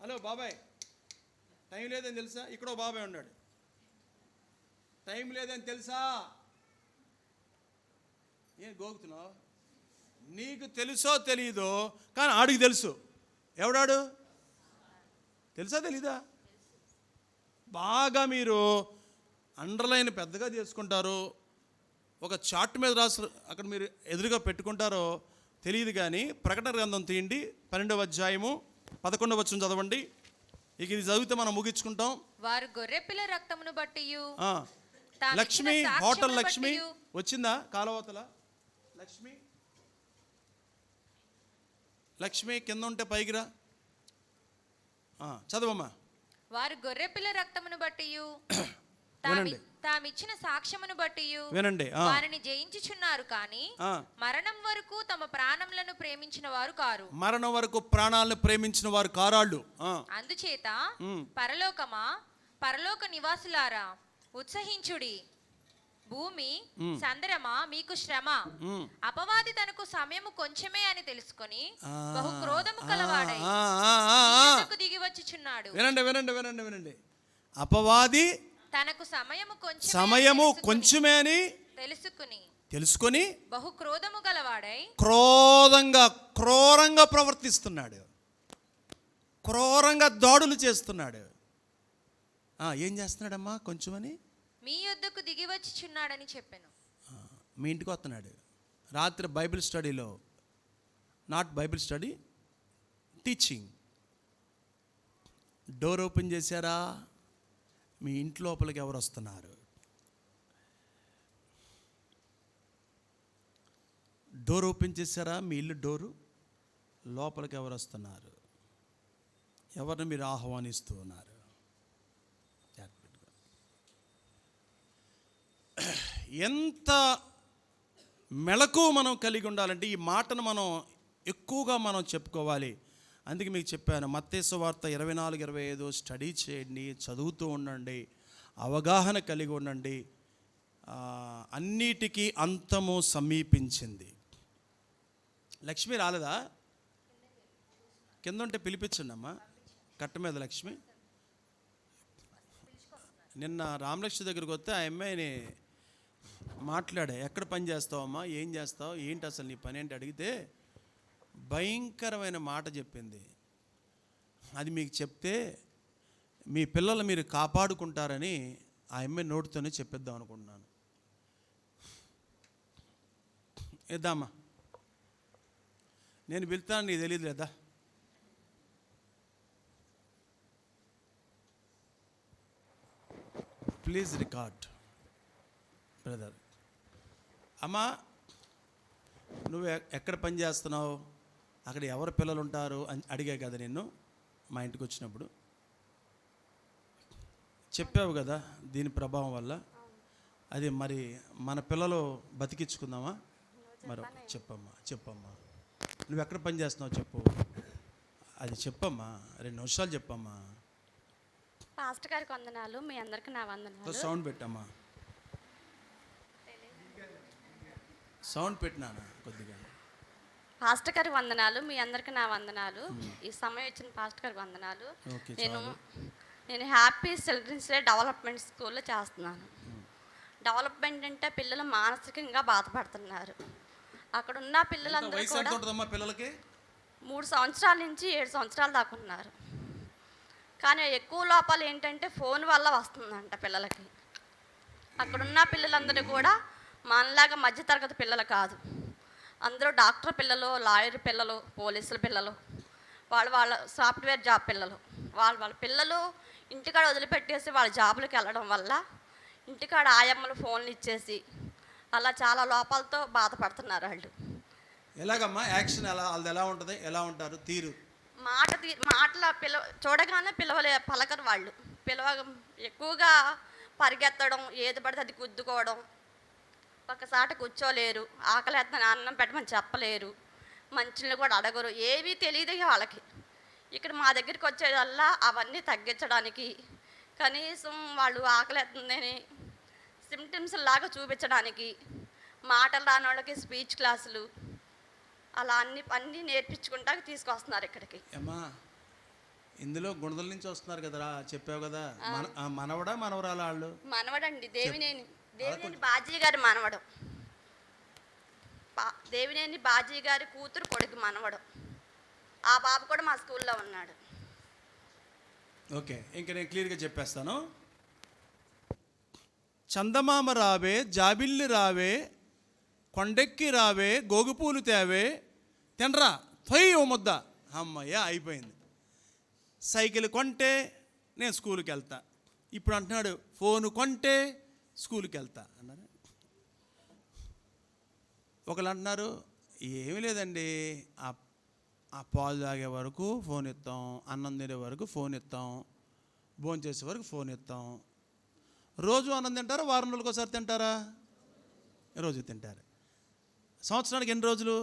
హలో బాబాయ్, టైం లేదని తెలుసా? ఇక్కడ ఓ బాబాయ్ ఉన్నాడు, టైం లేదని తెలుసా? ఏం గోగుతున్నావు? నీకు తెలుసో తెలీదో కానీ ఆడికి తెలుసు. ఎవడాడు? తెలుసా తెలీదా? బాగా మీరు అండర్లైన్ పెద్దగా చేసుకుంటారు, ఒక చార్ట్ మీద రాసు అక్కడ మీరు ఎదురుగా పెట్టుకుంటారో తెలియదు కానీ ప్రకటన గ్రంథం తీయండి, 12వ అధ్యాయము 11వ వచనం చదవండి. ఇక ఇది చదివితే మనం ముగించుకుంటాం. వారు గొర్రెపిల్ల రక్తమును బట్టియు ఆ, తామిచ్చిన లక్ష్మి, సాక్ష్యమును హోటల్ లక్ష్మి బట్టియు వచ్చిందా? కాలవతల లక్ష్మి, లక్ష్మి కింద ఉంటే పైకి రా. చదవమ్మా. వారు గొర్రెపిల్ల రక్తమును బట్టియు వినండి. తామిచ్చిన సాక్ష్యమును బట్టియు వినండి. వారిని జయించుచున్నారు కానీ మరణం వరకు తమ ప్రాణములను ప్రేమించిన వారు కారు. మరణం వరకు ప్రాణాలను ప్రేమించిన వారు కారాళ్ళు. అందుచేత పరలోక నివాసులారా ఉత్సహించుడి. భూమి సందరమా మీకు శ్రమ. అపవాది తనకు సమయము కొంచెమే అని తెలుసుకొని బహు క్రోధము కలవాడై మీదకు దిగి వచ్చుచున్నాడు. వినండి వినండి వినండి వినండి. అపవాది తనకు సమయము కొంచెమే అని తెలుసుకొని బహు క్రోధము గలవాడై క్రూరంగా ప్రవర్తిస్తున్నాడు, క్రూరంగా దాడులు చేస్తున్నాడు. ఏం చేస్తున్నాడమ్మా? కొంచెమని మీ యొద్దకు దిగి వచ్చుచున్నాడని చెప్పాను. మీ ఇంటికి వస్తున్నాడు రాత్రి బైబిల్ స్టడీలో, not Bible study, teaching. Door open చేశారా? మీ ఇంటి లోపలికి ఎవరు వస్తున్నారు? డోర్ ఓపెన్ చేశారా? మీ ఇల్లు డోరు లోపలికి ఎవరు వస్తున్నారు? ఎవరిని మీరు ఆహ్వానిస్తూ ఉన్నారు? ఎంత మెళకు మనం కలిగి ఉండాలంటే ఈ మాటను మనం ఎక్కువగా మనం చెప్పుకోవాలి. అందుకే మీకు చెప్పాను, మత్తయి సువార్త 24-25 స్టడీ చేయండి, చదువుతూ ఉండండి, అవగాహన కలిగి ఉండండి. అన్నిటికీ అంతము సమీపించింది. లక్ష్మి రాలేదా? కింద ఉంటే పిలిపించండి అమ్మా. కట్ట మీద లక్ష్మి. నిన్న రామలక్ష్మి దగ్గరికి వస్తే ఆ అమ్మాయిని మాట్లాడా, ఎక్కడ పని చేస్తావమ్మా, ఏం చేస్తావు, ఏంటి అసలు నీ పని ఏంటి అడిగితే భయంకరమైన మాట చెప్పింది. అది మీకు చెప్తే మీ పిల్లలు మీరు కాపాడుకుంటారని ఆ అమ్మాయి నోటితోనే చెప్పిద్దాం అనుకుంటున్నాను. ఇద్దామా, నేను వెళ్తాను, నీకు తెలియదు లేదా? Please record brother. అమ్మా, నువ్వు ఎక్కడ పని చేస్తున్నావు, అక్కడ ఎవరు పిల్లలు ఉంటారు అని అడిగా కదా నిన్ను మా ఇంటికి వచ్చినప్పుడు. చెప్పావు కదా దీని ప్రభావం వల్ల. అది మరి మన పిల్లలు బతికించుకుందామా? మరి చెప్పమ్మా నువ్వు ఎక్కడ పని చేస్తున్నావు చెప్పు, అది చెప్పమ్మా, 2 నిమిషాలు చెప్పమ్మా. పాస్టర్ గారికి వందనాలు, మీ అందరికి నా వందనాలు. సౌండ్ పెట్టమ్మా, సౌండ్ పెట్టినానా కొద్దిగా. పాస్టర్ గారికి వందనాలు, మీ అందరికి నా వందనాలు. ఈ సమయం ఇచ్చిన పాస్టర్ గారికి వందనాలు. నేను హ్యాపీ చిల్డ్రన్స్ డే డెవలప్మెంట్ స్కూల్లో చేస్తున్నాను. డెవలప్మెంట్ అంటే పిల్లలు మానసికంగా బాధపడుతున్నారు. అక్కడ ఉన్న పిల్లలందరూ కూడా పిల్లలకి 3 సంవత్సరాల నుంచి 7 సంవత్సరాల దాకా ఉన్నారు. కానీ ఎక్కువ లోపాలు ఏంటంటే ఫోన్ వల్ల వస్తుందంట పిల్లలకి. అక్కడున్న పిల్లలందరూ కూడా మనలాగా మధ్యతరగతి పిల్లలు కాదు. అందరూ డాక్టర్ పిల్లలు, లాయర్ పిల్లలు, పోలీసుల పిల్లలు, వాళ్ళ సాఫ్ట్వేర్ జాబ్ పిల్లలు. వాళ్ళ పిల్లలు ఇంటికాడ వదిలిపెట్టేసి వాళ్ళ జాబులకు వెళ్ళడం వల్ల ఇంటికాడ ఆయమ్మలు ఫోన్లు ఇచ్చేసి అలా చాలా లోపాలతో బాధపడుతున్నారు వాళ్ళు. ఎలాగమ్మా యాక్షన్ వాళ్ళది ఎలా ఉంటుంది, ఎలా ఉంటారు తీరు? మాటల చూడగానే పలకరు వాళ్ళు. ఎక్కువగా పరిగెత్తడం, ఏది పడితే అది గుద్దుకోవడం, ఒక్కసాట కూర్చోలేరు, ఆకలేస్తున్న అన్నం పెట్టమని చెప్పలేరు, మంచిని కూడా అడగరు, ఏవీ తెలియదు వాళ్ళకి. ఇక్కడ మా దగ్గరికి వచ్చేదల్లా అవన్నీ తగ్గించడానికి, కనీసం వాళ్ళు ఆకలేస్తుందని సిమ్టమ్స్ లాగా చూపించడానికి, మాటలు రాని వాళ్ళకి స్పీచ్ క్లాసులు అలా అన్నీ నేర్పించుకుంటా తీసుకొస్తున్నారు ఇక్కడికి. అమ్మా ఇందులో గుణదల నుంచి వస్తున్నారు కదరా, చెప్పావు కదా. మనవడా మనవరాలా వాళ్ళు? మనవడండి, దేవినేని బాజీ గారి మనవడం. దేవినేని బాజీ గారి కూతురు కొడుకు మనవడం. ఆ బాబు కూడా మా స్కూల్లో ఉన్నాడు. ఓకే, ఇంకా నేను క్లియర్గా చెప్పేస్తాను. చందమామ రావే, జాబిల్లి రావే, కొండెక్కి రావే, గోగుపూలు తేవే, తినరా తొయ్యి ఓ ముద్ద, అమ్మయ్య అయిపోయింది. సైకిల్ కొంటే నేను స్కూల్కి వెళ్తా. ఇప్పుడు అంటున్నాడు ఫోను కొంటే స్కూల్కి వెళ్తా అన్నారు. ఒకళ్ళు అంటున్నారు ఏమీ లేదండి, ఆ పాలు తాగే వరకు ఫోన్ ఇస్తాం, అన్నం తినే వరకు ఫోన్ ఇస్తాం, భోజనం చేసే వరకు ఫోన్ ఇస్తాం. రోజు అన్నం తింటారా, వారం రోజులకు ఒకసారి తింటారా? రోజు తింటారు. సంవత్సరానికి ఎన్ని రోజులు?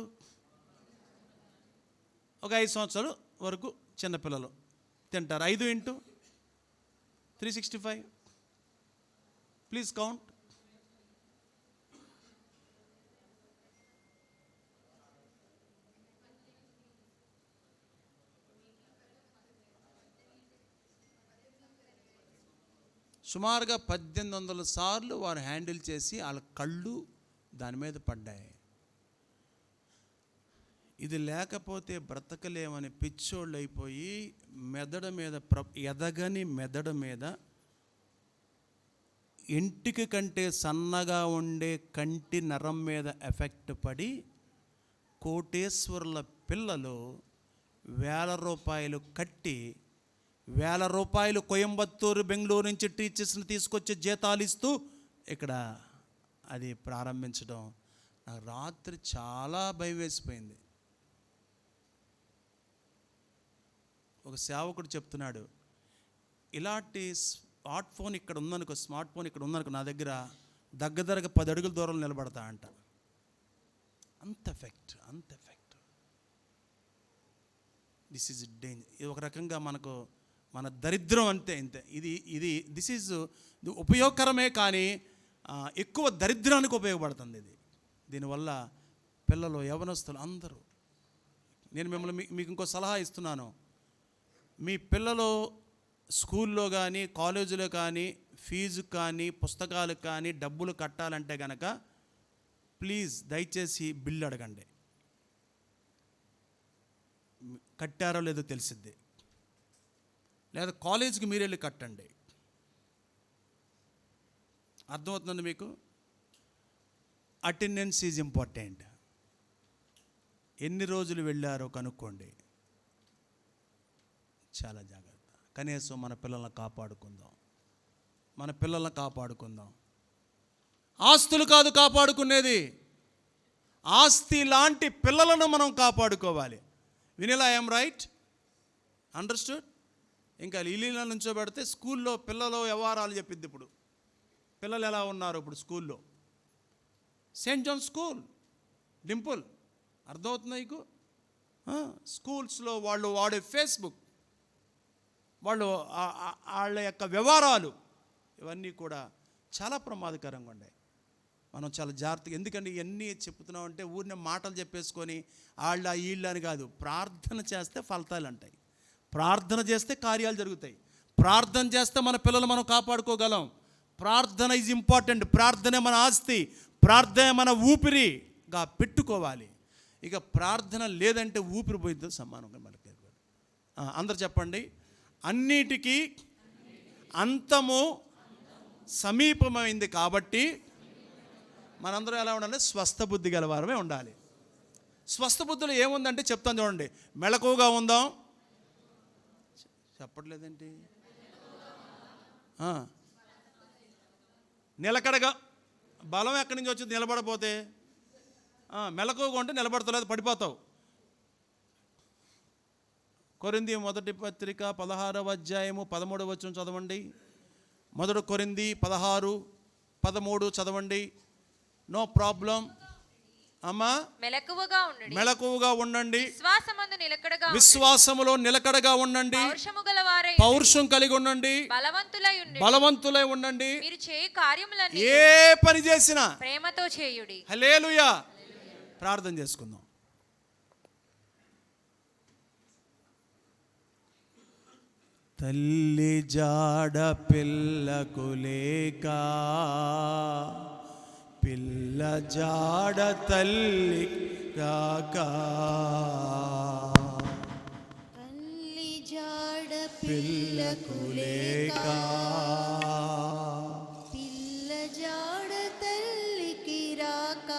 ఒక 5 సంవత్సరాలు వరకు చిన్నపిల్లలు తింటారు. 5 × 365 ప్లీజ్ కౌంట్. సుమారుగా 1800 సార్లు వారు హ్యాండిల్ చేసి వాళ్ళ కళ్ళు దాని మీద పడ్డాయి. ఇది లేకపోతే బ్రతకలేమని పిచ్చోళ్ళు అయిపోయి మెదడు మీద ఎదగని మెదడు మీద ఇంటికి కంటే సన్నగా ఉండే కంటి నరం మీద ఎఫెక్ట్ పడి కోటేశ్వరుల పిల్లలు 1000 రూపాయలు కట్టి 1000 రూపాయలు కోయంబత్తూరు, బెంగళూరు నుంచి టీచర్స్ని తీసుకొచ్చి జీతాలు ఇస్తూ ఇక్కడ అది ప్రారంభించడం నాకు రాత్రి చాలా భయం వేసిపోయింది. ఒక సేవకుడు చెప్తున్నాడు, ఇలాంటి స్మార్ట్ ఫోన్ ఇక్కడ ఉందనుకో, స్మార్ట్ ఫోన్ ఇక్కడ ఉందనుకో, నా దగ్గర దగ్గరగా 10 అడుగుల దూరం నిలబడతా అంట. అంత ఎఫెక్ట్. This is danger. ఇది ఒక రకంగా మన దరిద్రం అంతే. ఇది దిస్ ఈజ్ ఉపయోగకరమే కానీ ఎక్కువ దరిద్రానికి ఉపయోగపడుతుంది ఇది. దీనివల్ల పిల్లలు, యవనస్తులు అందరూ, నేను మీకు ఇంకో సలహా ఇస్తున్నాను. మీ పిల్లలు స్కూల్లో కానీ కాలేజీలో కానీ ఫీజు కానీ పుస్తకాలకు కానీ డబ్బులు కట్టాలంటే కనుక ప్లీజ్ దయచేసి బిల్లు అడగండి. కట్టారో లేదో తెలిసిద్ది. లేదా కాలేజీకి మీరు వెళ్ళి కట్టండి. అర్థమవుతుందండి మీకు? Attendance is important. ఎన్ని రోజులు వెళ్ళారో కనుక్కోండి. చాలా జాగ్రత్త. కనీసం మన పిల్లల్ని కాపాడుకుందాం. ఆస్తులు కాదు కాపాడుకునేది, ఆస్తి లాంటి పిల్లలను మనం కాపాడుకోవాలి. వినిలా ఐఎమ్ రైట్? అండర్స్టూడ్? ఇంకా లీలీలా నుంచోబెడితే స్కూల్లో పిల్లలు వ్యవహారాలు చెప్పిద్ది. ఇప్పుడు పిల్లలు ఎలా ఉన్నారు ఇప్పుడు స్కూల్లో? సెయింట్ జాన్ స్కూల్, డింపుల్, అర్థమవుతుంది నీకు? స్కూల్స్లో వాళ్ళు వాడే ఫేస్బుక్, వాళ్ళ యొక్క వ్యవహారాలు ఇవన్నీ కూడా చాలా ప్రమాదకరంగా ఉన్నాయి. మనం చాలా జాగ్రత్తగా, ఎందుకంటే ఇవన్నీ చెప్తున్నామంటే ఊరినే మాటలు చెప్పేసుకొని వీళ్ళ అని కాదు. ప్రార్థన చేస్తే ఫలితాలు అంటాయి, ప్రార్థన చేస్తే కార్యాలు జరుగుతాయి, ప్రార్థన చేస్తే మన పిల్లలు మనం కాపాడుకోగలం. ప్రార్థన ఈజ్ ఇంపార్టెంట్. ప్రార్థనే మన ఆస్తి, ప్రార్థనే మన ఊపిరిగా పెట్టుకోవాలి. ఇక ప్రార్థన లేదంటే ఊపిరి పోయిద్దో సమానంగా మనకి. అందరు చెప్పండి, అన్నిటికీ అంతము సమీపమైంది కాబట్టి మనందరం ఎలా ఉండాలి? స్వస్థ బుద్ధి గలవారమే ఉండాలి. స్వస్థ బుద్ధిలో ఏముందంటే చెప్తాను చూడండి. మెలకువగా ఉందాం. చెప్పట్లేదేంటి? నిలకడగా. బలం ఎక్కడి నుంచి వచ్చింది? నిలబడపోతే. మెలకువగా ఉంటే నిలబడతలేదు, పడిపోతావు. కొరింథీ మొదటి పత్రిక 16వ అధ్యాయము 13వ వచనం చదవండి. మొదటి కొరింథీ 16:13 చదవండి. నో ప్రాబ్లం అమ్మా. మెలకువగా ఉండండి. విశ్వాసములో నిలకడగా ఉండండి. పౌరుషం కలిగి ఉండండి. బలవంతులై ఉండండి. ఏ పని చేసినా ప్రేమతో చేయుడి. హల్లెలూయా. ప్రార్థన చేసుకుందాం. తల్లి జాడ పిల్లకు లేక, పిల్ల జాడ తల్లి రాక, తల్లి జాడ పిల్లకు లేక, పిల్ల జాడ తల్లికి రాక,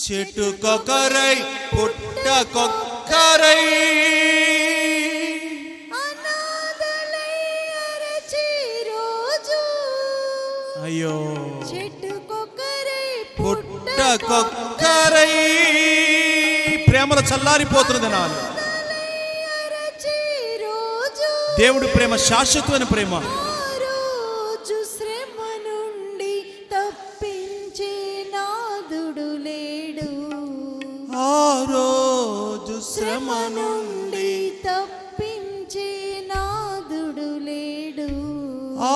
చెట్టుకొకరై పుట్టకొక్కరై, అయ్యో చెట్టుకొకరై పుట్టకొక్కరై ప్రేమలో చల్లారిపోతున్నది నాలు. దేవుడి ప్రేమ శాశ్వతమైన ప్రేమ. రోజు శ్రమ నుండి తప్పించే నాదుడు లేడు. ఆ రోజు శ్రమ నుండి తప్పించే నాదుడు లేడు.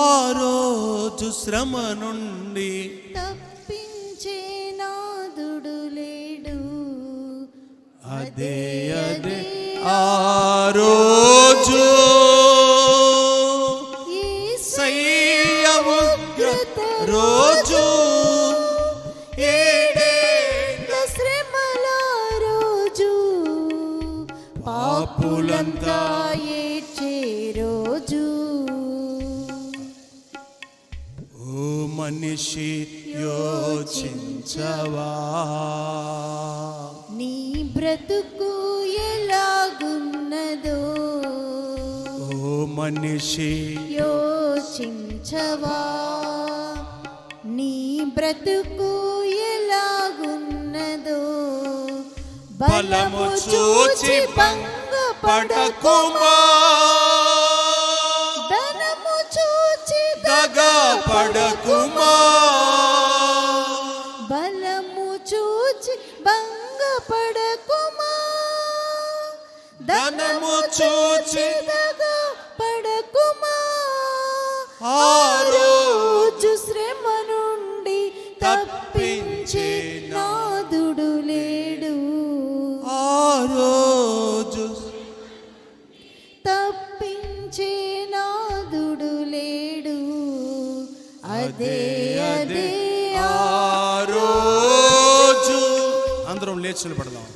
ఆ రోజు శ్రమ నుండి తప్పించే నాదుడు లేడు. అదే ఆ రోజు యేసయ్య ఉగ్రత రోజు, ఏడేండ్ల శ్రమల రోజు, పాపులంతా ఏడ్చే రోజు. ఓ మనిషి యోచించవా, నీ బ్రతుకు ఎలాగున్నదో. ఓ మనిషి యోచించవా, నీ బ్రతుకు ఎలాగున్నదో. బలము చూచి భంగపడకుమా, ధనము చూచి దగా పడకుమా, బలము చూచి భంగపడకుమా, ధనము చూచి దగా పడకుమా. ఆ రోజు శ్రమ నుండి తప్పించే నాదుడు లేడు. ఆ రోజు తప్పించే నాదుడు లేడు. అదే ఆ రోజు అందరం లేచి నిలబడదాం.